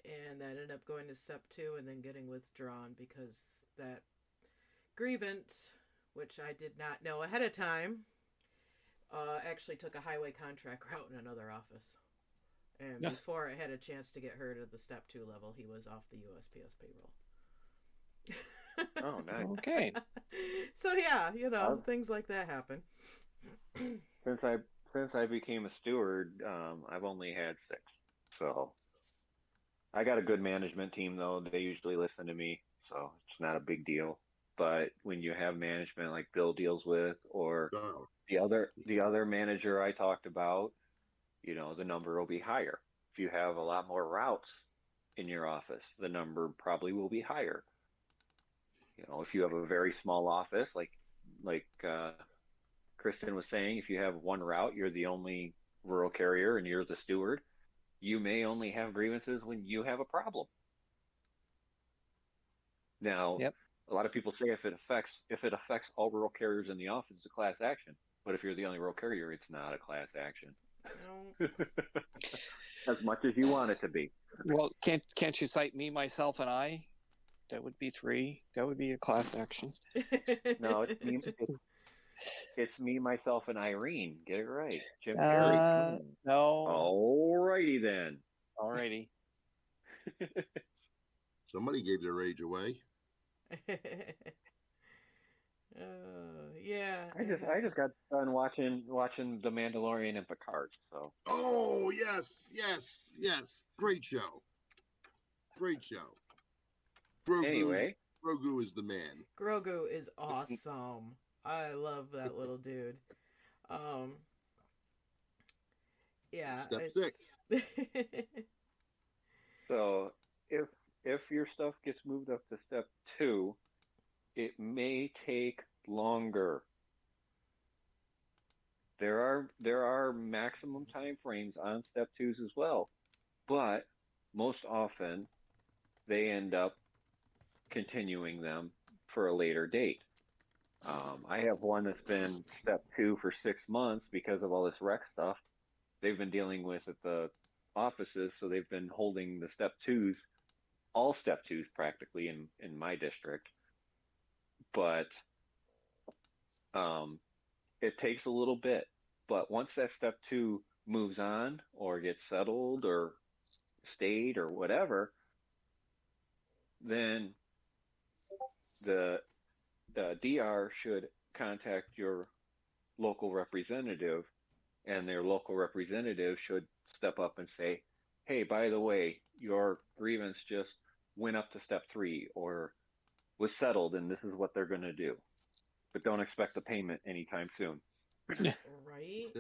and that ended up going to step 2 and then getting withdrawn because that grievance, which I did not know ahead of time, actually took a highway contract route in another office. And before I had a chance to get her to the step 2 level, he was off the USPS payroll. Oh, nice. Okay. So yeah, things like that happen. Since I became a steward, I've only had 6. So I got a good management team though. They usually listen to me, so it's not a big deal. But when you have management like Bill deals with, or the other manager I talked about, the number will be higher. If you have a lot more routes in your office, the number probably will be higher. If you have a very small office, like Kristen was saying, if you have one route, you're the only rural carrier and you're the steward, you may only have grievances when you have a problem. Now, a lot of people say if it affects all rural carriers in the office, it's a class action. But if you're the only rural carrier, it's not a class action. As much as you want it to be. Well, can't you cite me, myself, and I? That would be 3. That would be a class action. No, it's me, myself, and Irene. Get it right. Jim Carrey. No. Alrighty then. Alrighty. Somebody gave their age away. Yeah. I just got done watching The Mandalorian and Picard. So. Oh yes. Great show. Grogu, anyway, Grogu is the man. Grogu is awesome. I love that little dude. Yeah. Step 6. So if your stuff gets moved up to step 2, it may take longer. There are maximum time frames on step 2s as well, but most often they end up continuing them for a later date. I have one that's been step 2 for 6 months because of all this rec stuff they've been dealing with at the offices, so they've been holding the step 2s, all step 2s practically in my district. But it takes a little bit. But once that step 2 moves on or gets settled or stayed or whatever, then the DR should contact your local representative, and their local representative should step up and say, hey, by the way, your grievance just went up to step 3 or was settled, and this is what they're going to do. But don't expect a payment anytime soon. Right?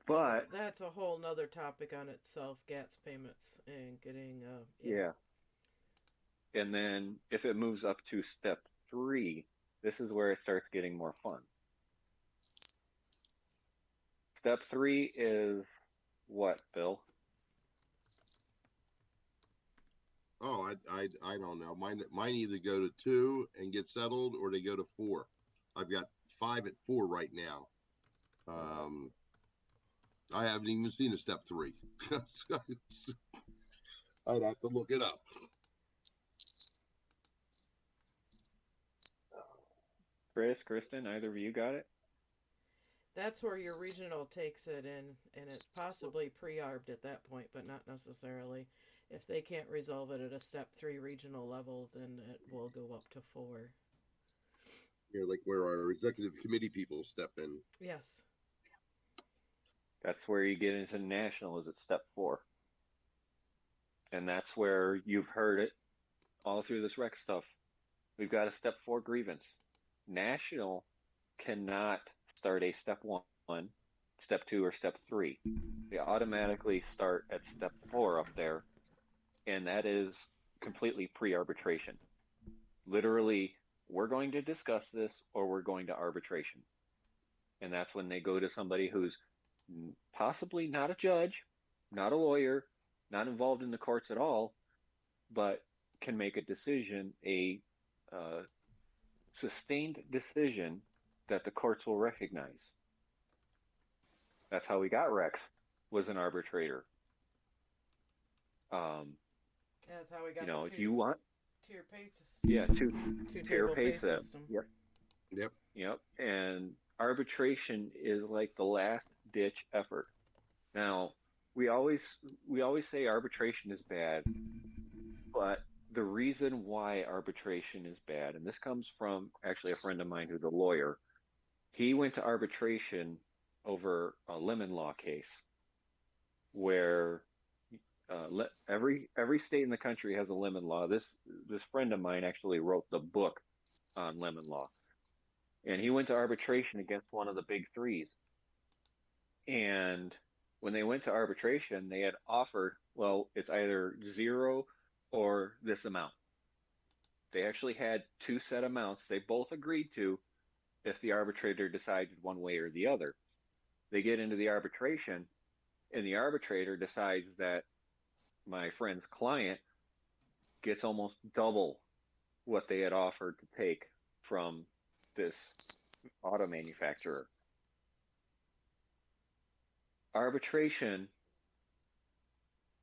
But that's a whole nother topic on itself, GATS payments and getting yeah. And then if it moves up to step 3, this is where it starts getting more fun. Step 3 is what, Bill? Oh, I don't know. Mine either go to 2 and get settled, or they go to 4. I've got 5 at 4 right now. I haven't even seen a step 3. I'd have to look it up. Chris, Kristen, either of you got it? That's where your regional takes it in, and it's possibly pre-arbed at that point, but not necessarily. If they can't resolve it at a step 3 regional level, then it will go up to 4. Like where our executive committee people step in. Yes. That's where you get into national, is at step 4. And that's where you've heard it all through this rec stuff. We've got a step 4 grievance. National cannot start a step 1, step 2, or step 3. They automatically start at step 4 up there, and that is completely pre-arbitration. Literally, we're going to discuss this or we're going to arbitration. And that's when they go to somebody who's possibly not a judge, not a lawyer, not involved in the courts at all, but can make a decision, a sustained decision that the courts will recognize. That's how we got Rex, was an arbitrator. That's how we got if you want tier pay system. Yeah, Two-tier pay system. Yep. And arbitration is like the last ditch effort. Now, we always say arbitration is bad, but the reason why arbitration is bad, and this comes from actually a friend of mine who's a lawyer. He went to arbitration over a lemon law case where every state in the country has a lemon law. This friend of mine actually wrote the book on lemon law, and he went to arbitration against one of the big threes. And when they went to arbitration, they had offered, well, it's either 0 or this amount. They actually had 2 set amounts they both agreed to if the arbitrator decided one way or the other. They get into the arbitration, and the arbitrator decides that my friend's client gets almost double what they had offered to take from this auto manufacturer. Arbitration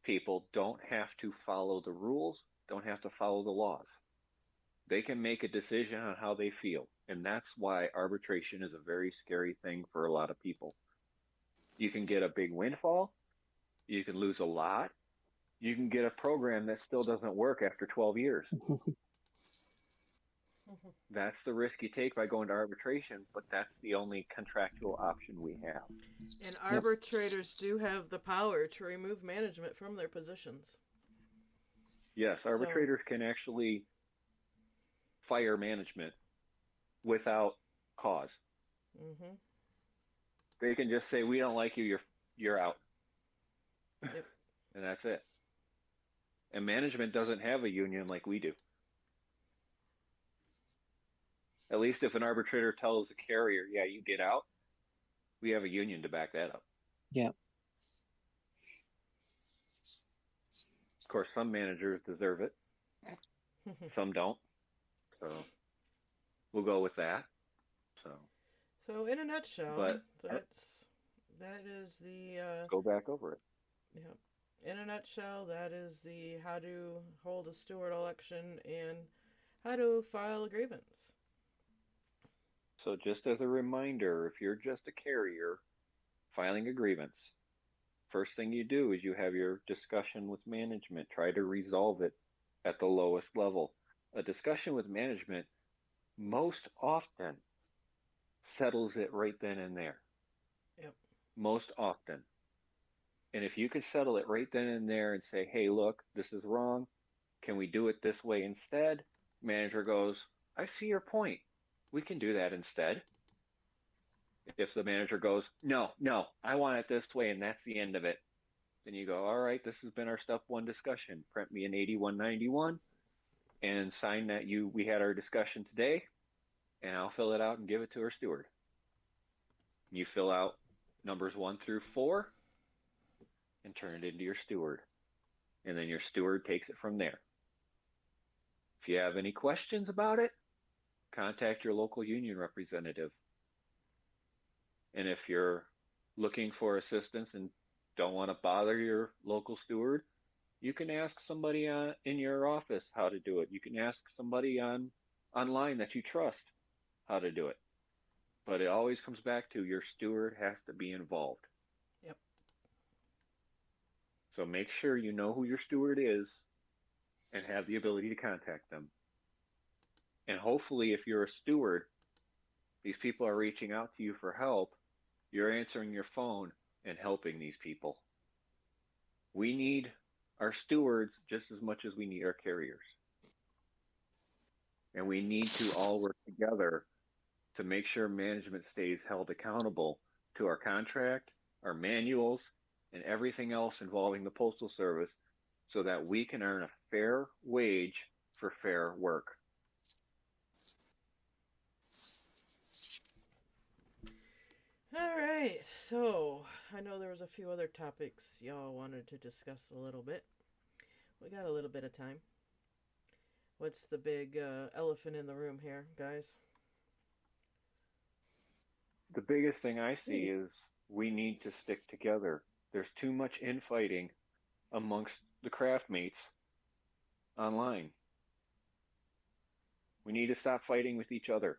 people don't have to follow the rules, don't have to follow the laws. They can make a decision on how they feel. And that's why arbitration is a very scary thing for a lot of people. You can get a big windfall. You can lose a lot. You can get a program that still doesn't work after 12 years. That's the risk you take by going to arbitration, but that's the only contractual option we have. And arbitrators do have the power to remove management from their positions. Yes, arbitrators can actually fire management without cause. Mm-hmm. They can just say, "We don't like you. You're out," Yep. And that's it. And management doesn't have a union like we do. At least if an arbitrator tells a carrier, "Yeah, you get out," we have a union to back that up. Yeah. Of course, some managers deserve it. Some don't. So we'll go with that. So in a nutshell, that is the go back over it. Yeah. In a nutshell, that is the how to hold a steward election and how to file a grievance. So just as a reminder, if you're just a carrier filing a grievance, first thing you do is you have your discussion with management. Try to resolve it at the lowest level. A discussion with management most often settles it right then and there. Yep. Most often. And if you can settle it right then and there and say, "Hey, look, this is wrong. Can we do it this way instead?" Manager goes, "I see your point. We can do that instead." If the manager goes, no, I want it this way, and that's the end of it, then you go, "All right, this has been our step 1 discussion. Print me an 8191 and sign that we had our discussion today, and I'll fill it out and give it to our steward." You fill out numbers 1 through 4 and turn it into your steward. And then your steward takes it from there. If you have any questions about it, contact your local union representative. And if you're looking for assistance and don't want to bother your local steward, you can ask somebody in your office how to do it. You can ask somebody online that you trust how to do it. But it always comes back to your steward has to be involved. Yep. So make sure you know who your steward is and have the ability to contact them. And hopefully, if you're a steward, these people are reaching out to you for help, you're answering your phone and helping these people. We need our stewards just as much as we need our carriers. And we need to all work together to make sure management stays held accountable to our contract, our manuals, and everything else involving the Postal Service so that we can earn a fair wage for fair work. All right, so I know there was a few other topics y'all wanted to discuss a little bit. We got a little bit of time. What's the big elephant in the room here, guys? The biggest thing I see is we need to stick together. There's too much infighting amongst the craftmates online. We need to stop fighting with each other.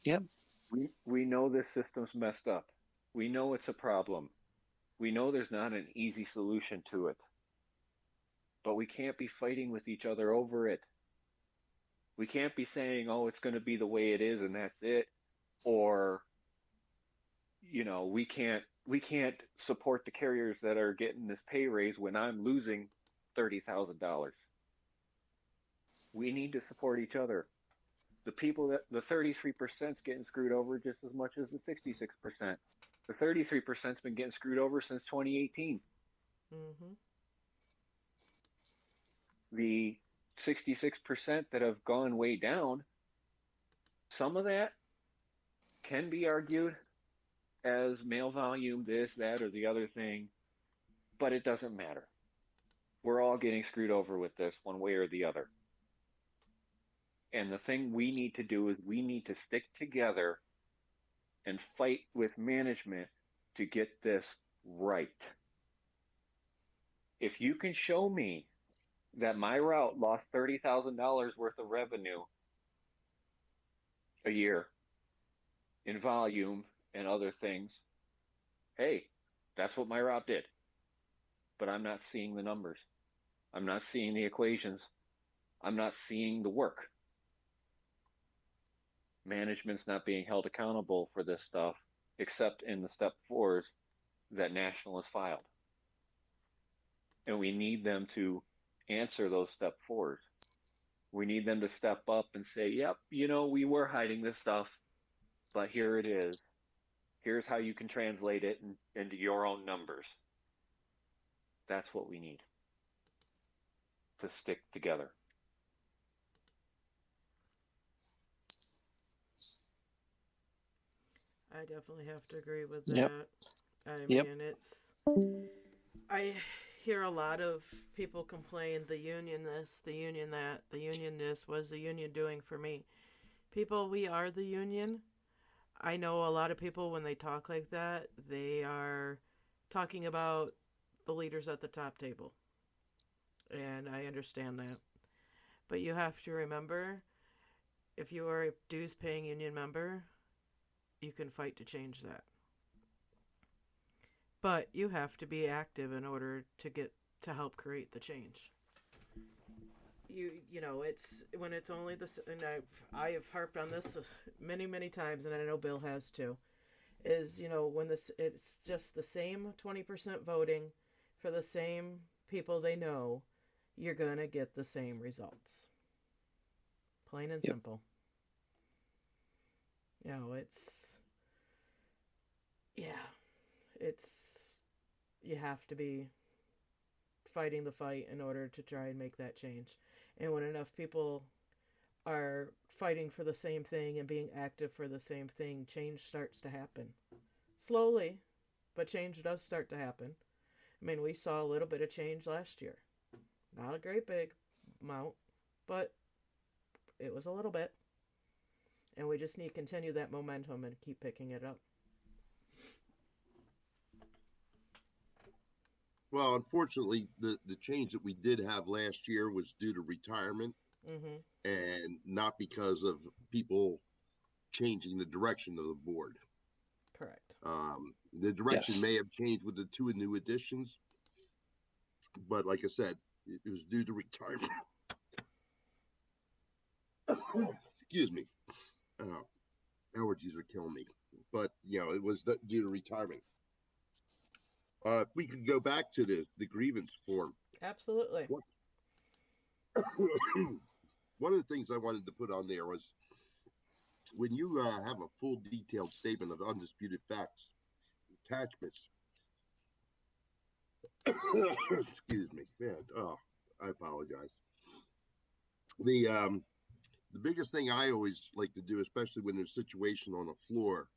Yep. We know this system's messed up. We know it's a problem. We know there's not an easy solution to it. But we can't be fighting with each other over it. We can't be saying, oh, it's going to be the way it is and that's it. Or, you know, we can't support the carriers that are getting this pay raise when I'm losing $30,000. We need to support each other. The people that the 33% is getting screwed over just as much as the 66%. The 33%'s been getting screwed over since 2018. Mm-hmm. The 66% that have gone way down, some of that can be argued as mail volume, this, that, or the other thing, but it doesn't matter. We're all getting screwed over with this one way or the other. And the thing we need to do is we need to stick together and fight with management to get this right. If you can show me that my route lost $30,000 worth of revenue a year in volume and other things, hey, that's what my route did. But I'm not seeing the numbers. I'm not seeing the equations. I'm not seeing the work. Management's not being held accountable for this stuff, except in the step 4s that National has filed. And we need them to answer those step 4s. We need them to step up and say, yep, you know, we were hiding this stuff, but here it is. Here's how you can translate it into your own numbers. That's what we need to stick together. I definitely have to agree with Yep. that. I Yep. mean, I hear a lot of people complain, the union this, the union that, the union this, what is the union doing for me? People, we are the union. I know a lot of people, when they talk like that, they are talking about the leaders at the top table. And I understand that. But you have to remember, if you are a dues-paying union member, you can fight to change that. But you have to be active in order to help create the change. You know, it's when it's only this, and I have harped on this many times, and I know Bill has too. Is, you know, when it's just the same 20% voting for the same people they know, you're gonna get the same results. Plain and simple. You know, you have to be fighting the fight in order to try and make that change. And when enough people are fighting for the same thing and being active for the same thing, change starts to happen. Slowly, but change does start to happen. I mean, we saw a little bit of change last year. Not a great big amount, but it was a little bit. And we just need to continue that momentum and keep picking it up. Well, unfortunately, the change that we did have last year was due to retirement and not because of people changing the direction of the board. Correct. The direction may have changed with the two new additions, but like I said, it was due to retirement. Excuse me. Allergies are killing me. But, it was due to retirement. If we could go back to the grievance form. Absolutely. One of the things I wanted to put on there was when you have a full detailed statement of undisputed facts, attachments. Excuse me. Man, I apologize. The biggest thing I always like to do, especially when there's a situation on the floor,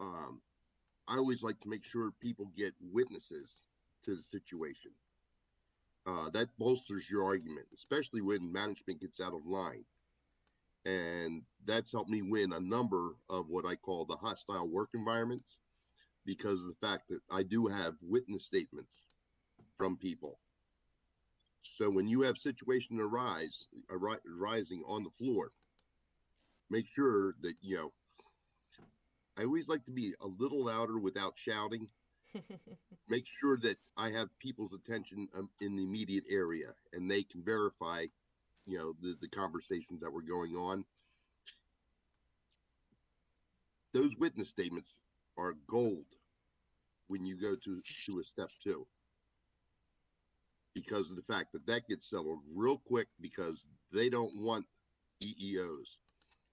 I always like to make sure people get witnesses to the situation. That bolsters your argument, especially when management gets out of line. And that's helped me win a number of what I call the hostile work environments because of the fact that I do have witness statements from people. So when you have situations arising on the floor, make sure that, I always like to be a little louder without shouting. Make sure that I have people's attention in the immediate area and they can verify, the conversations that were going on. Those witness statements are gold when you go to a step 2. Because of the fact that gets settled real quick because they don't want EEOs.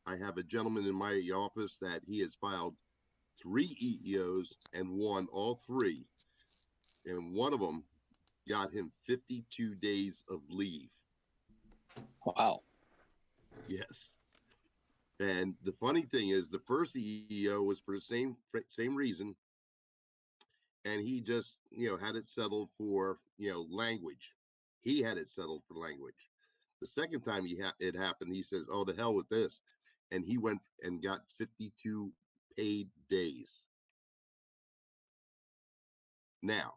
I have a gentleman in my office that he has filed 3 EEOs and won all 3. And one of them got him 52 days of leave. Wow. Yes. And the funny thing is the first EEO was for the same reason. And he just, had it settled for, language. He had it settled for language. The second time it happened, he says, "Oh, the hell with this." And he went and got 52 paid days. Now,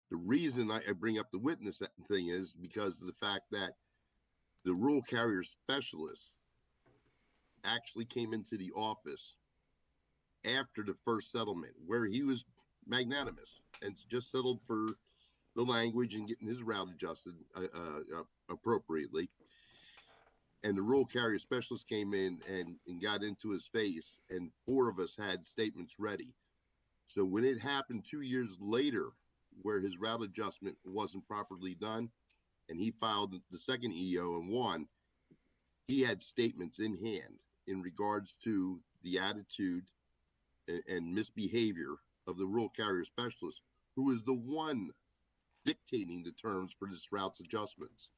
the reason I bring up the witness thing is because of the fact that the rural carrier specialist actually came into the office after the first settlement where he was magnanimous and just settled for the language and getting his route adjusted appropriately. And the rural carrier specialist came in and got into his face, and 4 of us had statements ready. So when it happened 2 years later, where his route adjustment wasn't properly done, and he filed the second EO and won, he had statements in hand in regards to the attitude and misbehavior of the rural carrier specialist, who is the one dictating the terms for this route's adjustments.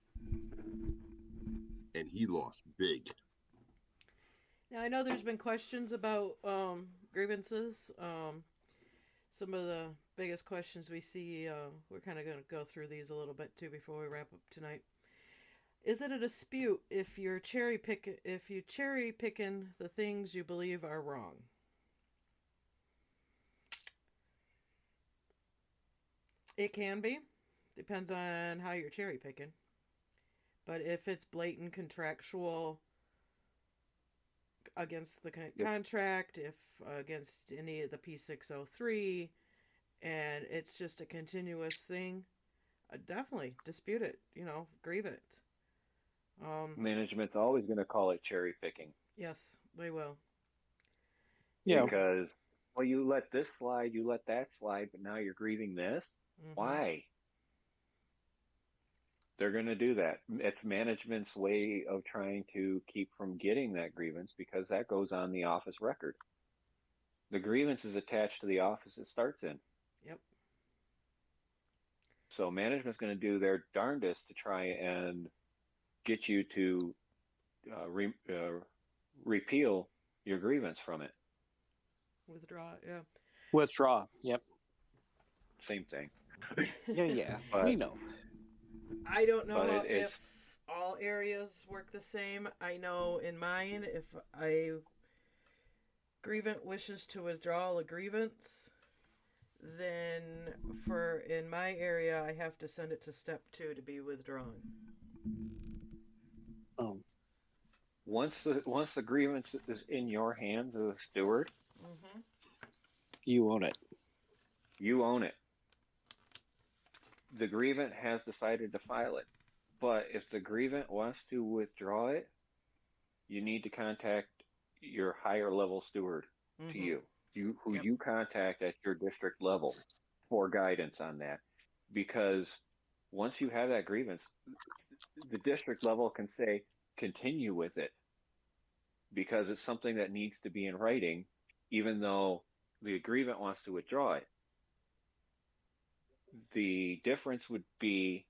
And he lost big. Now, I know there's been questions about grievances. Some of the biggest questions we see, we're kind of going to go through these a little bit too before we wrap up tonight. Is it a dispute if you cherry picking the things you believe are wrong? It can be. Depends on how you're cherry picking. But if it's blatant contractual against the contract, if against any of the P603, and it's just a continuous thing, definitely dispute it, grieve it. Management's always going to call it cherry picking. Yes, they will. Yeah. Because, well, you let this slide, you let that slide, but now you're grieving this? Why? They're going to do that. It's management's way of trying to keep from getting that grievance because that goes on the office record. The grievance is attached to the office it starts in. Yep. So management's going to do their darndest to try and get you to repeal your grievance from it. Withdraw, yeah. Withdraw, yep. Same thing. Yeah, But, we know. I don't know if all areas work the same. I know in mine, if a grievant wishes to withdraw a grievance, then in my area, I have to send it to step 2 to be withdrawn. Oh, Once the grievance is in your hands as a steward, Mm-hmm. you own it. you own it. The grievant has decided to file it. But if the grievant wants to withdraw it, you need to contact your higher level steward to Mm-hmm. who Yep. you contact at your district level for guidance on that. Because once you have that grievance, the district level can say, continue with it, because it's something that needs to be in writing, even though the grievant wants to withdraw it. The difference would be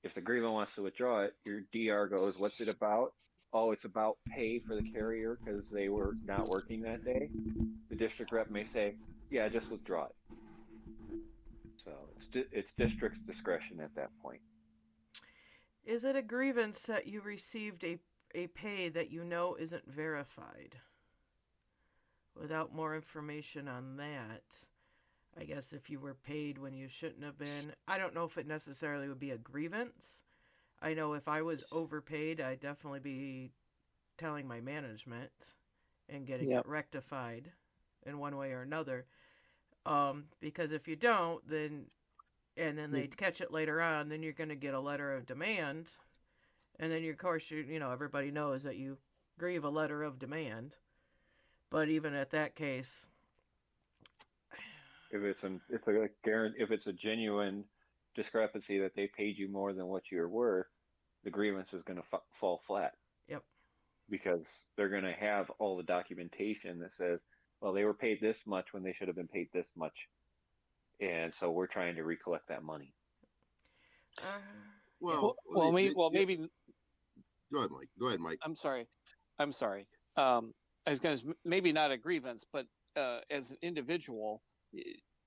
if the grievant wants to withdraw it, your DR goes, what's it about? Oh, it's about pay for the carrier because they were not working that day. The district rep may say, yeah, just withdraw it. So it's district's discretion at that point. Is it a grievance that you received a pay that you know isn't verified? Without more information on that, I guess if you were paid when you shouldn't have been, I don't know if it necessarily would be a grievance. I know if I was overpaid, I'd definitely be telling my management and getting Yep. it rectified in one way or another. Because if you don't, then they catch it later on, then you're going to get a letter of demand, and then of course everybody knows that you grieve a letter of demand. But even at that case, If it's a genuine discrepancy that they paid you more than what you're worth, the grievance is going to fall flat. Yep. Because they're going to have all the documentation that says, well, they were paid this much when they should have been paid this much, and so we're trying to recollect that money. Maybe. Go ahead, Mike. I'm sorry. I was going to maybe not a grievance, but as an individual,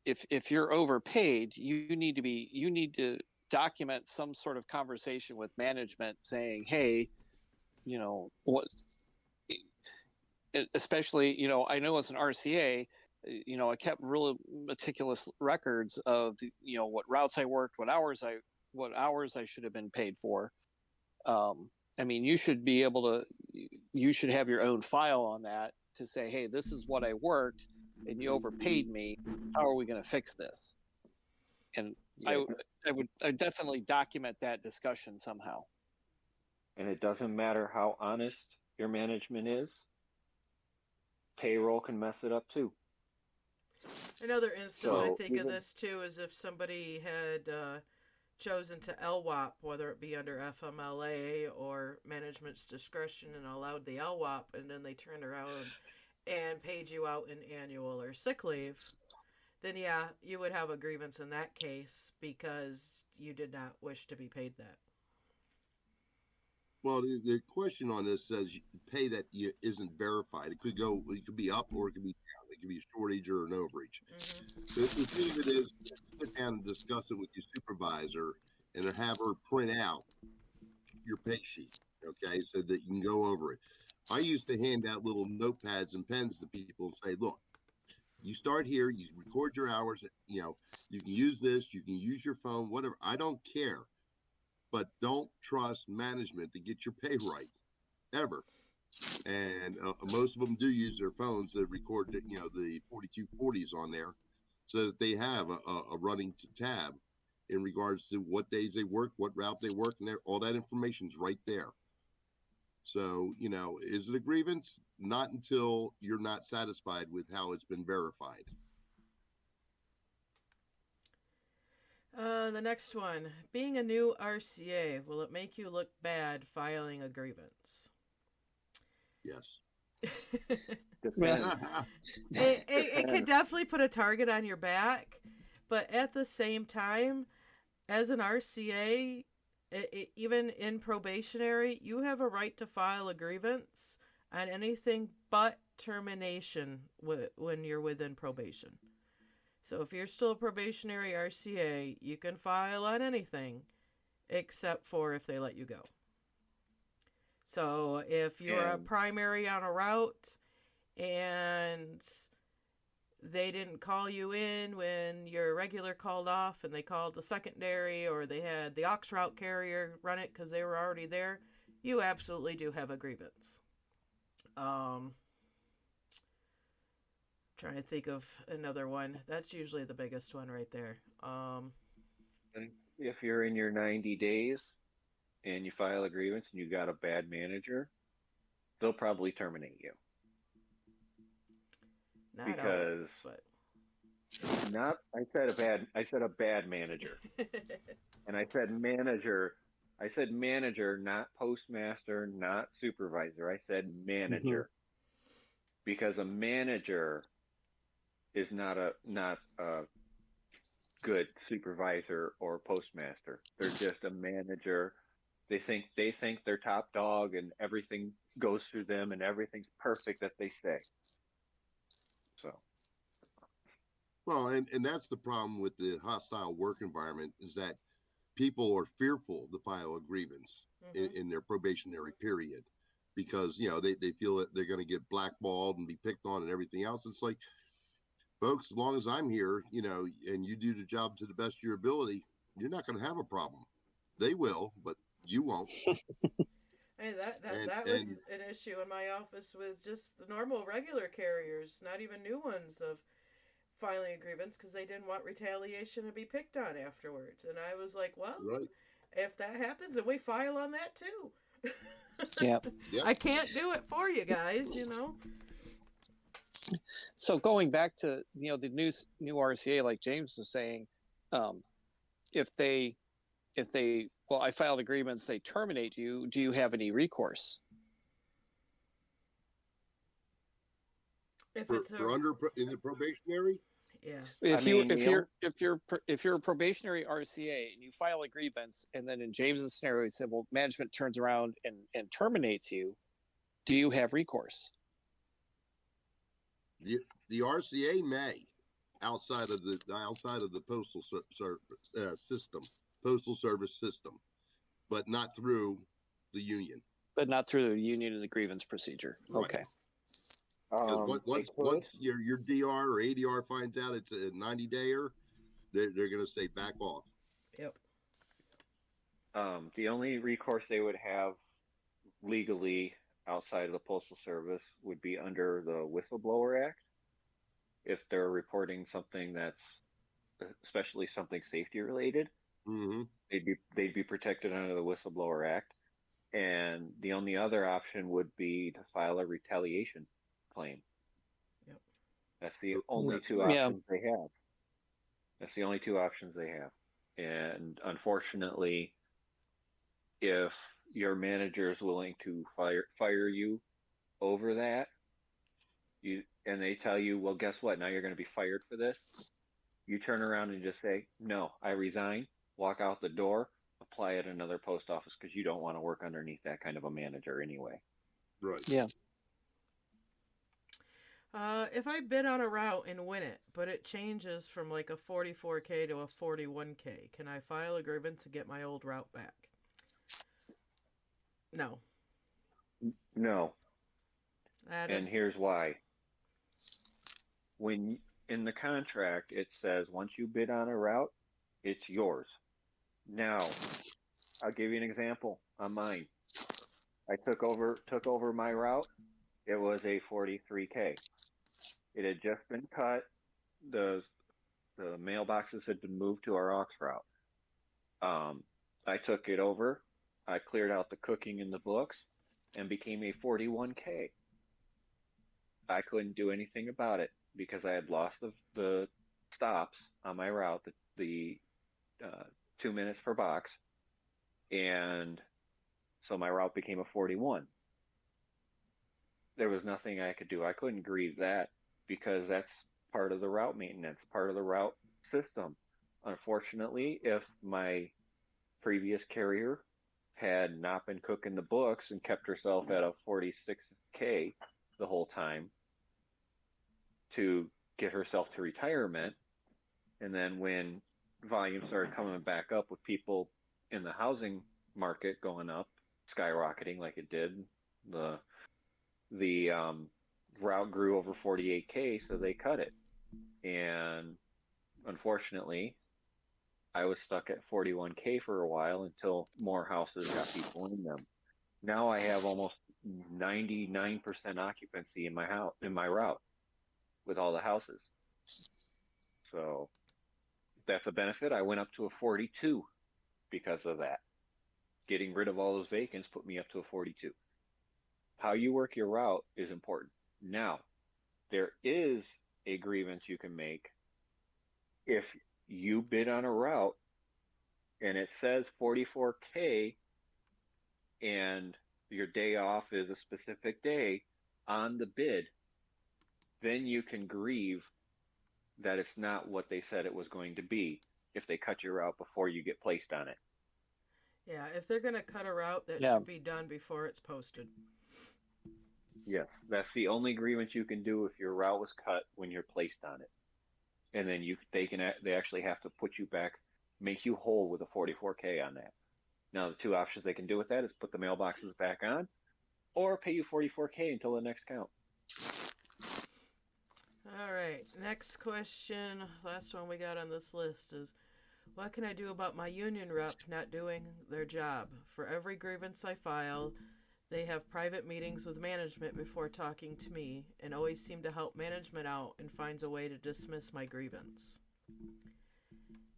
if you're overpaid, you need to document some sort of conversation with management saying, hey, what, especially, I know as an RCA, I kept really meticulous records of what routes I worked, what hours I should have been paid for. I mean, you should have your own file on that to say, hey, this is what I worked and you overpaid me. How are we going to fix this? And Yeah. I definitely document that discussion somehow. And it doesn't matter how honest your management is, payroll can mess it up too. Another instance I So think of this too is if somebody had chosen to LWOP, whether it be under FMLA or management's discretion, and allowed the LWOP, and then they turned around and paid you out in annual or sick leave, then yeah, you would have a grievance in that case because you did not wish to be paid that. Well, the question on this says pay that isn't verified. It could be up or it could be down. It could be a shortage or an overage. Mm-hmm. The thing of it is, sit down and discuss it with your supervisor and have her print out your pay sheet, okay, so that you can go over it. I used to hand out little notepads and pens to people and say, look, you start here, you record your hours, you can use this, you can use your phone, whatever. I don't care. But don't trust management to get your pay right, ever. And most of them do use their phones to record, the 4240s on there, so that they have a running tab in regards to what days they work, what route they work, and all that information's right there. So, is it a grievance? Not until you're not satisfied with how it's been verified. The next one. Being a new RCA, will it make you look bad filing a grievance? Yes. It could definitely put a target on your back, but at the same time, as an RCA, even in probationary, you have a right to file a grievance on anything but termination when you're within probation. So if you're still a probationary RCA, you can file on anything except for if they let you go. So if you're a And primary on a route and they didn't call you in when your regular called off and they called the secondary, or they had the aux route carrier run it because they were already there, you absolutely do have a grievance. Trying to think of another one. That's usually the biggest one right there. if you're in your 90 days and you file a grievance and you got a bad manager, they'll probably terminate you. Not Because always, but I said a bad manager. And I said manager, not postmaster, not supervisor. I said manager. Because a manager is not a good supervisor or postmaster. They're just a manager. They think they're top dog and everything goes through them and everything's perfect that they say. So, Well, and that's the problem with the hostile work environment, is that people are fearful to file a grievance in their probationary period, because they feel that they're going to get blackballed and be picked on and everything else. It's like, folks, as long as I'm here, and you do the job to the best of your ability, you're not going to have a problem. They will, but you won't. Hey, that was an issue in my office with just the normal regular carriers, not even new ones, of filing a grievance because they didn't want retaliation to be picked on afterwards. And I was like, well, Right. if that happens, then we file on that too. Yep. I can't do it for you guys, So going back to the new RCA, like James was saying, if they I filed a grievance, they terminate you. Do you have any recourse? If For it's in the probationary. yeah. If you're a probationary RCA and you file a grievance, and then in James's scenario, he said, well, management turns around and terminates you, do you have recourse? The RCA may, outside of the postal service system, but not through the union. But not through the union and the grievance procedure. Right. Okay. Once your DR or ADR finds out it's a 90-dayer, they're going to say back off. Yep. The only recourse they would have legally outside of the Postal Service would be under the Whistleblower Act. If they're reporting something that's especially something safety related, they'd be protected under the Whistleblower Act. And the only other option would be to file a retaliation claim. Yep. That's the only two options they have. That's the only two options they have. And unfortunately, if your manager is willing to fire you over that, and they tell you, well, guess what? Now you're going to be fired for this. You turn around and just say, no, I resign, walk out the door, apply at another post office, because you don't want to work underneath that kind of a manager anyway. Right. Yeah. If I bid on a route and win it, but it changes from like a 44K to a 41K, can I file a grievance to get my old route back? No. No. And here's why. When in the contract it says once you bid on a route, it's yours. Now, I'll give you an example on mine. I took over my route. It was a 43K. It had just been cut. The mailboxes had been moved to our aux route. I took it over. I cleared out the cooking in the books and became a 41K. I couldn't do anything about it because I had lost the stops on my route, the 2 minutes per box, and so my route became a 41. There was nothing I could do. I couldn't grieve that because that's part of the route maintenance, part of the route system. Unfortunately, if my previous carrier had not been cooking the books and kept herself at a 46K the whole time to get herself to retirement, and then when volume started coming back up with people in the housing market going up skyrocketing like it did. The route grew over 48K, so they cut it. And unfortunately, I was stuck at 41K for a while until more houses got people in them. Now I have almost 99% occupancy in my house, in my route, with all the houses. So that's a benefit. I went up to a 42 because of that. Getting rid of all those vacants put me up to a 42. How you work your route is important. Now, there is a grievance you can make if you bid on a route and it says 44K and your day off is a specific day on the bid, then you can grieve that it's not what they said it was going to be if they cut your route before you get placed on it. Yeah, if they're going to cut a route, that Yeah. should be done before it's posted. Yes, that's the only grievance you can do if your route was cut when you're placed on it. And then they actually have to put you back, make you whole with a 44K on that. Now, the two options they can do with that is put the mailboxes back on or pay you 44K until the next count. All right, next question. Last one we got on this list is, what can I do about my union rep not doing their job? For every grievance I file, they have private meetings with management before talking to me and always seem to help management out and finds a way to dismiss my grievance.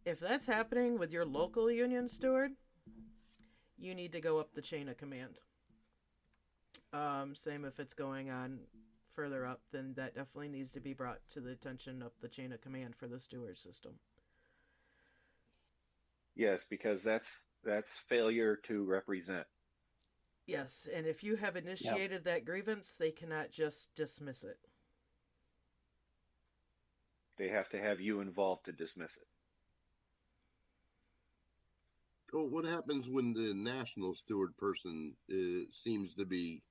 If that's happening with your local union steward, you need to go up the chain of command. Same if it's going on further up, then that definitely needs to be brought to the attention of the chain of command for the steward system. Yes, because that's failure to represent. Yes, and if you have initiated that grievance, they cannot just dismiss it. They have to have you involved to dismiss it. Well, what happens when the national steward person seems to be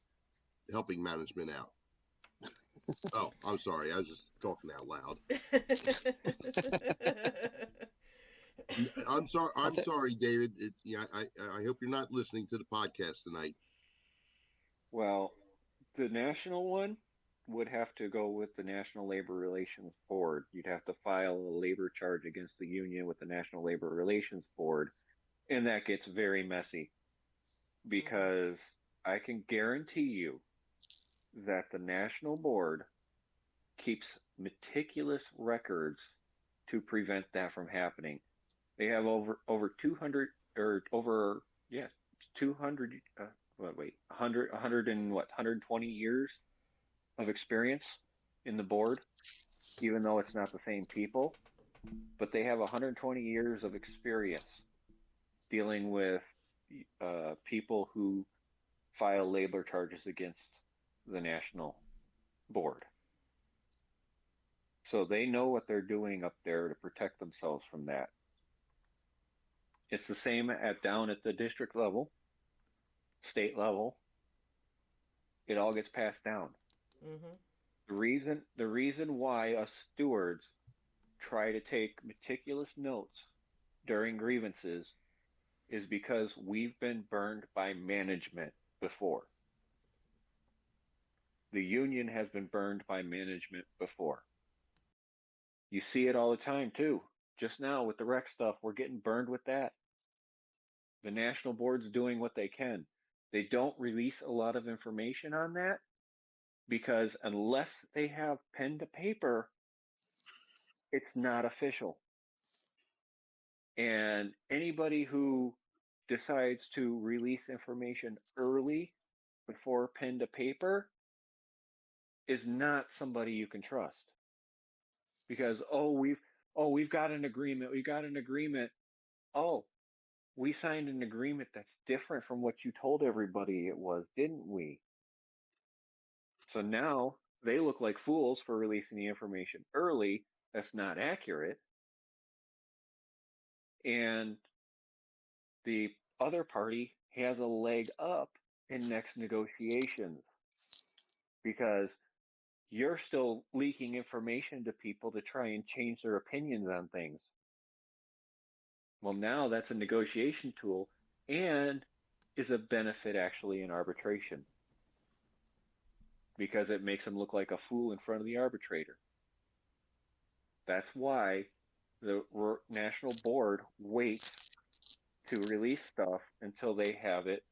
helping management out? Oh, I'm sorry. I was just talking out loud. I'm sorry. I'm sorry, David. I hope you're not listening to the podcast tonight. Well, the national one would have to go with the National Labor Relations Board. You'd have to file a labor charge against the union with the National Labor Relations Board, and that gets very messy because I can guarantee you that the national board keeps meticulous records to prevent that from happening. They have over 200 or over 200 120 years of experience in the board, even though it's not the same people, but they have 120 years of experience dealing with people who file labor charges against the national board. So they know what they're doing up there to protect themselves from that. It's the same down at the district level, state level. It all gets passed down. Mm-hmm. The reason why us stewards try to take meticulous notes during grievances is because we've been burned by management before. The union has been burned by management before. You see it all the time too. Just now with the rec stuff, we're getting burned with that. The national board's doing what they can. They don't release a lot of information on that because unless they have pen to paper, it's not official. And anybody who decides to release information early before pen to paper is not somebody you can trust. Because we've got an agreement. Oh, we signed an agreement that's different from what you told everybody it was, didn't we? So now they look like fools for releasing the information early that's not accurate. And the other party has a leg up in next negotiations because you're still leaking information to people to try and change their opinions on things. Well, now that's a negotiation tool, and is a benefit actually in arbitration because it makes them look like a fool in front of the arbitrator. That's why the national board waits to release stuff until they have it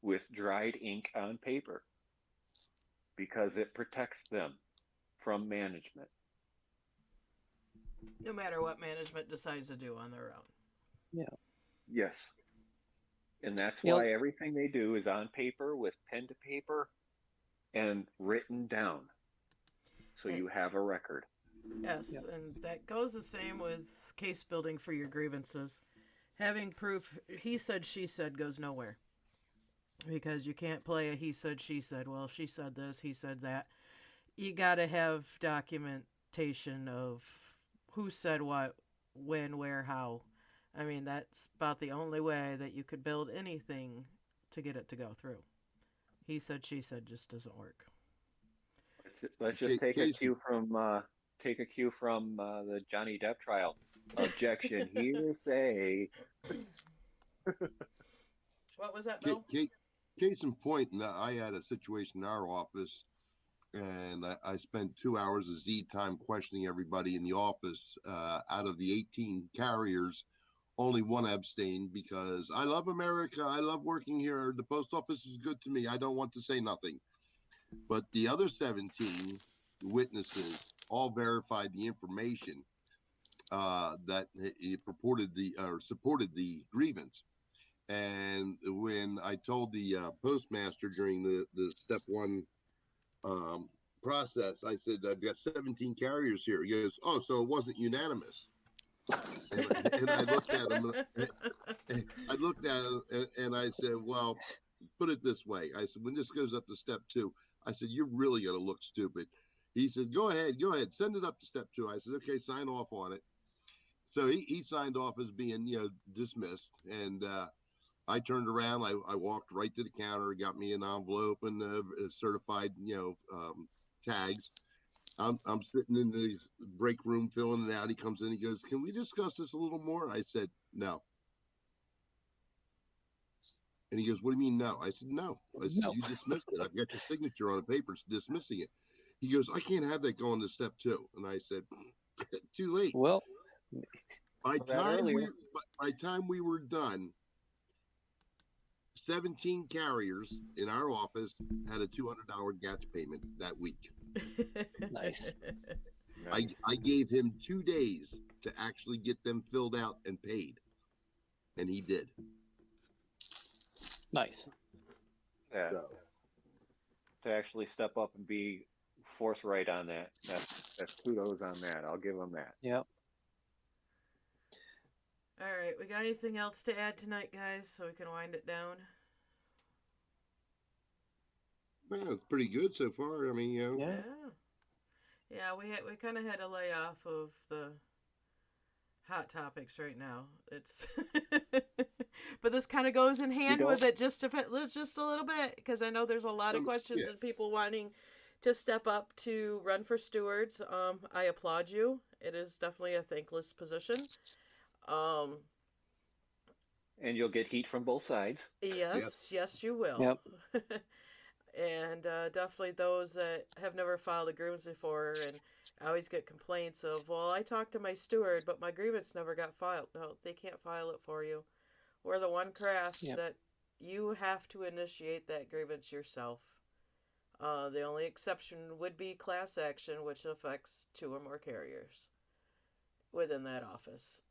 with dried ink on paper because it protects them from management. No matter what management decides to do on their own. Yeah. Yes. And that's why everything they do is on paper with pen to paper and written down. So you have a record. Yes, and that goes the same with case building for your grievances. Having proof, he said, she said, goes nowhere. Because you can't play a he said, she said. Well, she said this, he said that. You got to have documentation of who said what, when, where, how. I mean, that's about the only way that you could build anything to get it to go through. He said, she said just doesn't work. Let's just take a cue from the Johnny Depp trial. Objection, hearsay. What was that, Bill? Case in point, I had a situation in our office, and I spent 2 hours of Z time questioning everybody in the office. Out of the 18 carriers, only one abstained because I love America. I love working here. The post office is good to me. I don't want to say nothing. But the other 17 witnesses all verified the information that it supported the grievance. And when I told the postmaster during the step one process, I said, I've got 17 carriers here. He goes, oh, so it wasn't unanimous. And I looked at him, and I said, well, put it this way. I said, when this goes up to step two, I said, you're really going to look stupid. He said, go ahead, send it up to step two. I said, okay, sign off on it. So he signed off as being, dismissed. And I turned around, I walked right to the counter, got me an envelope and certified, tags. I'm sitting in the break room filling it out. He comes in, he goes, can we discuss this a little more? I said, no. And he goes, what do you mean no? I said, no. I said, you dismissed it. I've got your signature on the paper dismissing it. He goes, I can't have that going to step two. And I said, too late. Well, by time we were done, 17 carriers in our office had a $200 GATS payment that week. Nice. I gave him 2 days to actually get them filled out and paid. And he did. Nice. Yeah. So. To actually step up and be forthright on that. That's kudos on that. I'll give him that. Yep. All right, we got anything else to add tonight, guys, so we can wind it down? Well, it's pretty good so far. I mean, Yeah, we kind of had a layoff of the hot topics right now. It's but this kind of goes in hand with it just a little bit, because I know there's a lot of questions and people wanting to step up to run for stewards. I applaud you. It is definitely a thankless position. And you'll get heat from both sides. Yes, you will. Yep. And definitely those that have never filed a grievance before, and I always get complaints of, well, I talked to my steward, but my grievance never got filed. No, they can't file it for you. We're the one craft that you have to initiate that grievance yourself. The only exception would be class action, which affects 2 or more carriers within that office.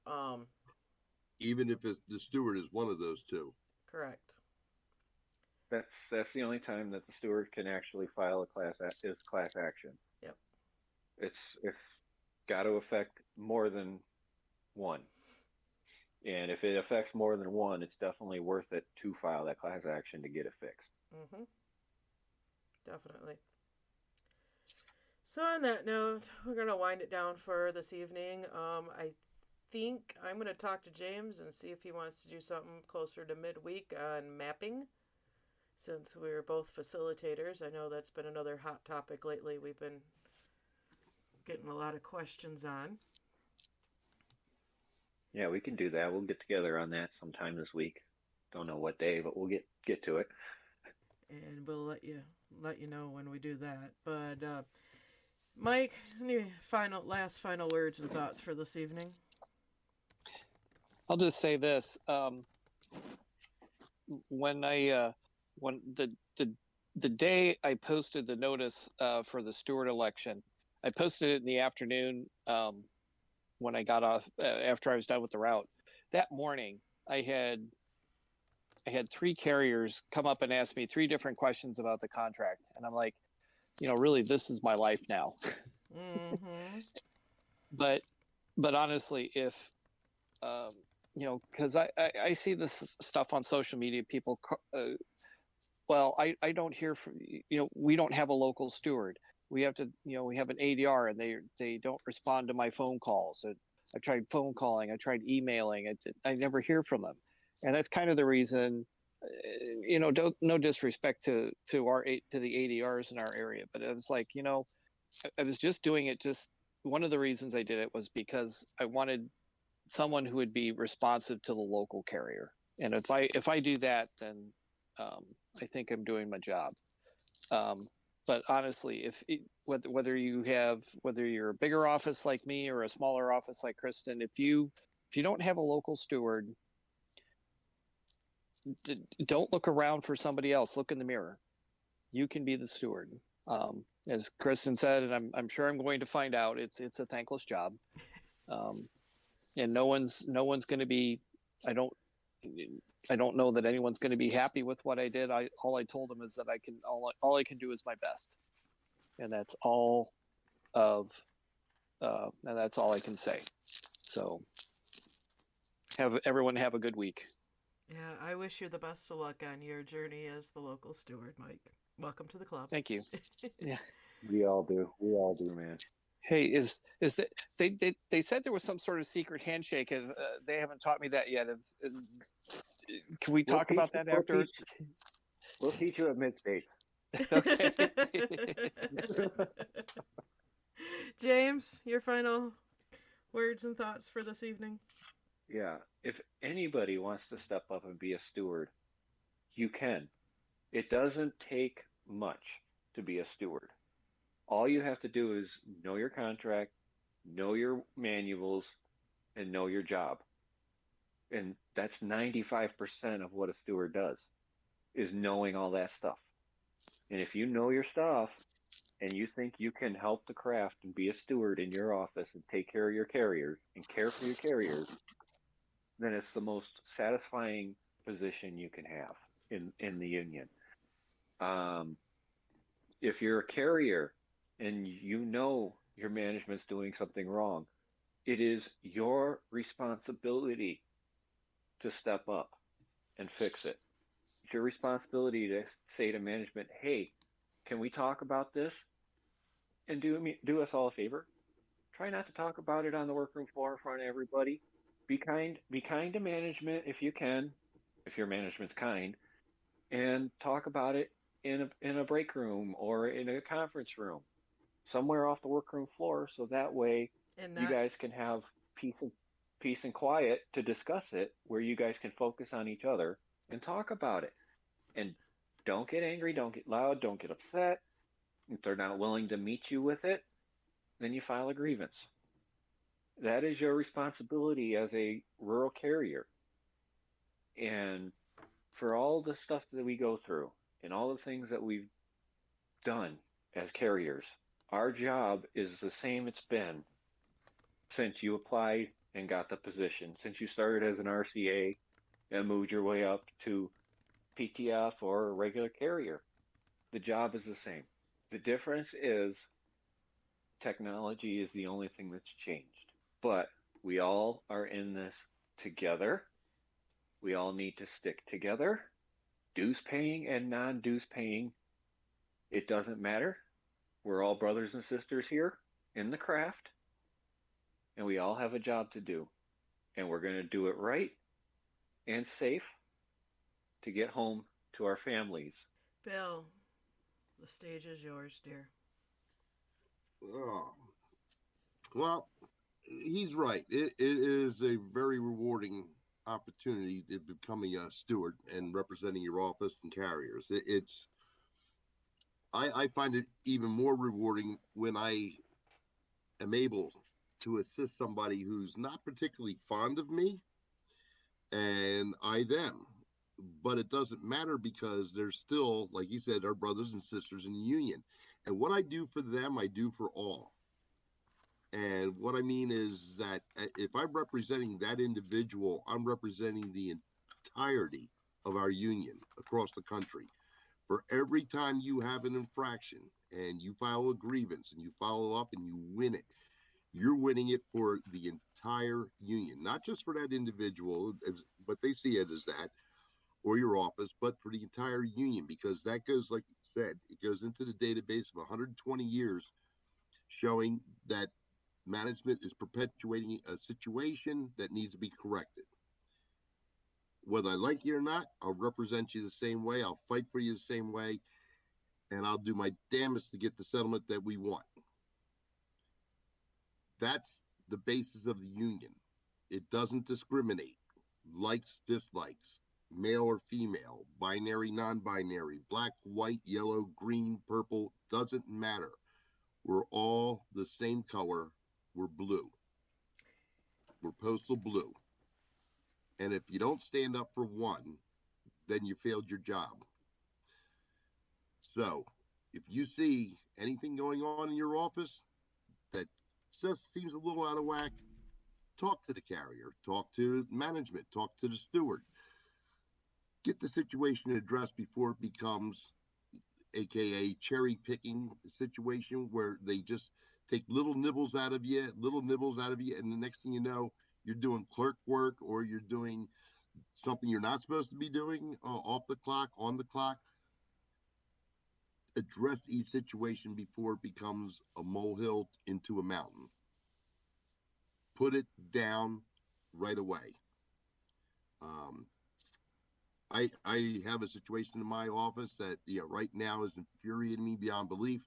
Even if the steward is one of those 2. Correct. That's the only time that the steward can actually file a class action. Yep. It's got to affect more than one, and if it affects more than one, it's definitely worth it to file that class action to get it fixed. Mm-hmm. Definitely. So on that note, we're gonna wind it down for this evening. I think I'm gonna talk to James and see if he wants to do something closer to midweek on mapping. Since we're both facilitators, I know that's been another hot topic lately. We've been getting a lot of questions on. Yeah, we can do that. We'll get together on that sometime this week. Don't know what day, but we'll get get to it. And we'll let you know when we do that. But Mike, any last final words and thoughts for this evening? I'll just say this: when the day I posted the notice for the steward election, I posted it in the afternoon when I got off after I was done with the route. That morning, I had 3 carriers come up and ask me 3 different questions about the contract, and I'm like, really, this is my life now. Mm-hmm. But honestly, if because I see this stuff on social media, people well, I don't hear from, we don't have a local steward. We have to, we have an ADR, and they don't respond to my phone calls. I tried phone calling, I tried emailing, I never hear from them. And that's kind of the reason, no disrespect to the ADRs in our area, but it was like, I was just doing it. Just one of the reasons I did it was because I wanted someone who would be responsive to the local carrier. And if I do that, then I think I'm doing my job. But honestly, whether you're a bigger office like me or a smaller office like Kristen, if you don't have a local steward, don't look around for somebody else. Look in the mirror. You can be the steward. As Kristen said, and I'm sure I'm going to find out, it's a thankless job. And no one's going to be. I don't know that anyone's going to be happy with what I did. All I told them is that all I can do is my best, and that's all and that's all I can say. So, everyone have a good week. Yeah, I wish you the best of luck on your journey as the local steward, Mike. Welcome to the club. Thank you. Yeah, We all do, man. Hey, is that they said there was some sort of secret handshake? They haven't taught me that yet. Can we talk about that after? We'll teach you at mid-stage. Okay. James, your final words and thoughts for this evening? Yeah, if anybody wants to step up and be a steward, you can. It doesn't take much to be a steward. All you have to do is know your contract, know your manuals, and know your job. And that's 95% of what a steward does, is knowing all that stuff. And if you know your stuff and you think you can help the craft and be a steward in your office and take care of your carriers and care for your carriers, then it's the most satisfying position you can have in the union. If you're a carrier and you know your management's doing something wrong, it is your responsibility to step up and fix it. It's your responsibility to say to management, hey, can we talk about this? And do us all a favor. Try not to talk about it on the workroom floor in front of everybody. Be kind to management if you can, if your management's kind, and talk about it in a break room or in a conference room, somewhere off the workroom floor, so that way you guys can have peace and quiet to discuss it, where you guys can focus on each other and talk about it. And don't get angry, don't get loud, don't get upset. If they're not willing to meet you with it, then you file a grievance. That is your responsibility as a rural carrier. And for all the stuff that we go through and all the things that we've done as carriers, our job is the same it's been since you applied and got the position, since you started as an RCA and moved your way up to PTF or a regular carrier. The job is the same. The difference is technology is the only thing that's changed. But we all are in this together. We all need to stick together. Dues paying and non-dues paying, it doesn't matter. We're all brothers and sisters here in the craft, and we all have a job to do. And we're going to do it right and safe to get home to our families. Bill, the stage is yours, dear. Oh. Well, he's right. It is a very rewarding opportunity to becoming a steward and representing your office and carriers. I find it even more rewarding when I am able to assist somebody who's not particularly fond of me and I them. But it doesn't matter because they're still, like you said, our brothers and sisters in the union. And what I do for them, I do for all. And what I mean is that if I'm representing that individual, I'm representing the entirety of our union across the country. For every time you have an infraction and you file a grievance and you follow up and you win it, you're winning it for the entire union, not just for that individual, but they see it as that, or your office, but for the entire union, because that goes, like you said, it goes into the database of 120 years showing that management is perpetuating a situation that needs to be corrected. Whether I like you or not, I'll represent you the same way, I'll fight for you the same way, and I'll do my damnedest to get the settlement that we want. That's the basis of the union. It doesn't discriminate. Likes, dislikes, male or female, binary, non-binary, black, white, yellow, green, purple, doesn't matter. We're all the same color. We're blue. We're postal blue. And if you don't stand up for one, then you failed your job. So if you see anything going on in your office that just seems a little out of whack, talk to the carrier, talk to management, talk to the steward. Get the situation addressed before it becomes, aka cherry picking situation, where they just take little nibbles out of you, and the next thing you know, you're doing clerk work or you're doing something you're not supposed to be doing off the clock, on the clock. Address each situation before it becomes a molehill into a mountain. Put it down right away. I have a situation in my office that right now is infuriating me beyond belief,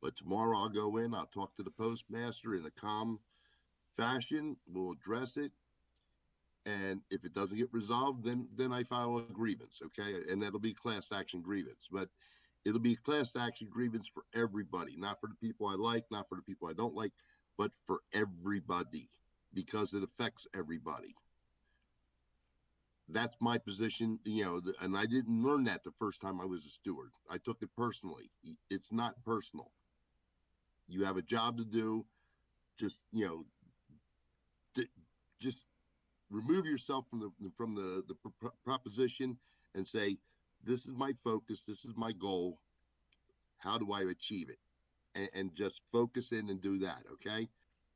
but tomorrow I'll go in, I'll talk to the postmaster in a calm fashion, we'll address it, and if it doesn't get resolved, then I file a grievance, okay? And that'll be class action grievance, but it'll be class action grievance for everybody, not for the people I like, not for the people I don't like, but for everybody, because it affects everybody. That's my position, and I didn't learn that the first time I was a steward. I took it personally. It's not personal. You have a job to do. Just, just remove yourself from the proposition and say, this is my focus. This is my goal. How do I achieve it? And just focus in and do that. Okay.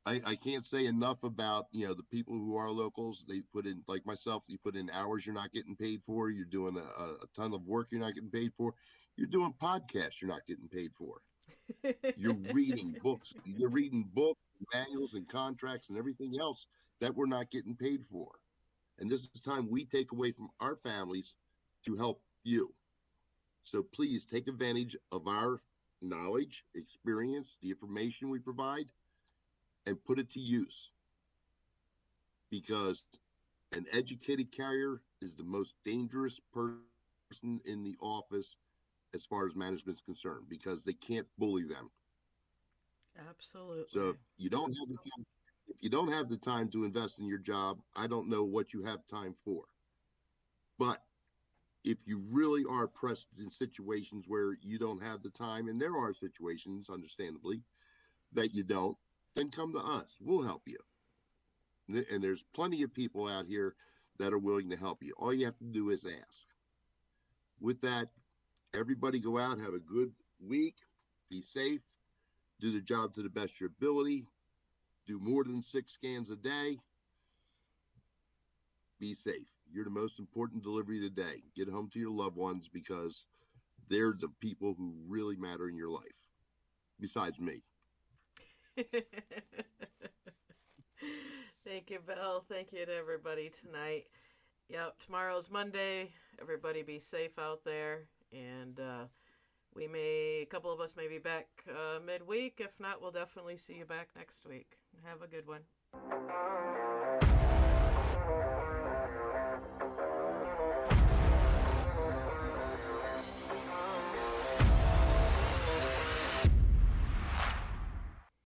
I can't say enough about, the people who are locals. They put in, like myself, you put in hours you're not getting paid for. You're doing a ton of work you're not getting paid for. You're doing podcasts you're not getting paid for. You're reading books. You're reading books, manuals, and contracts and everything else that we're not getting paid for. And this is time we take away from our families to help you. So please take advantage of our knowledge, experience, the information we provide, and put it to use, because an educated carrier is the most dangerous person in the office as far as management's concerned, because they can't bully them. Absolutely. So if you don't have the time to invest in your job, I don't know what you have time for. But if you really are pressed in situations where you don't have the time, and there are situations, understandably, that you don't, then come to us. We'll help you. And there's plenty of people out here that are willing to help you. All you have to do is ask. With that, everybody go out, have a good week, be safe, do the job to the best of your ability, do more than 6 scans a day, be safe. You're the most important delivery today. Get home to your loved ones, because they're the people who really matter in your life, besides me. Thank you, Bill. Thank you to everybody tonight. Yep, tomorrow's Monday. Everybody be safe out there. And a couple of us may be back midweek. If not, we'll definitely see you back next week. Have a good one.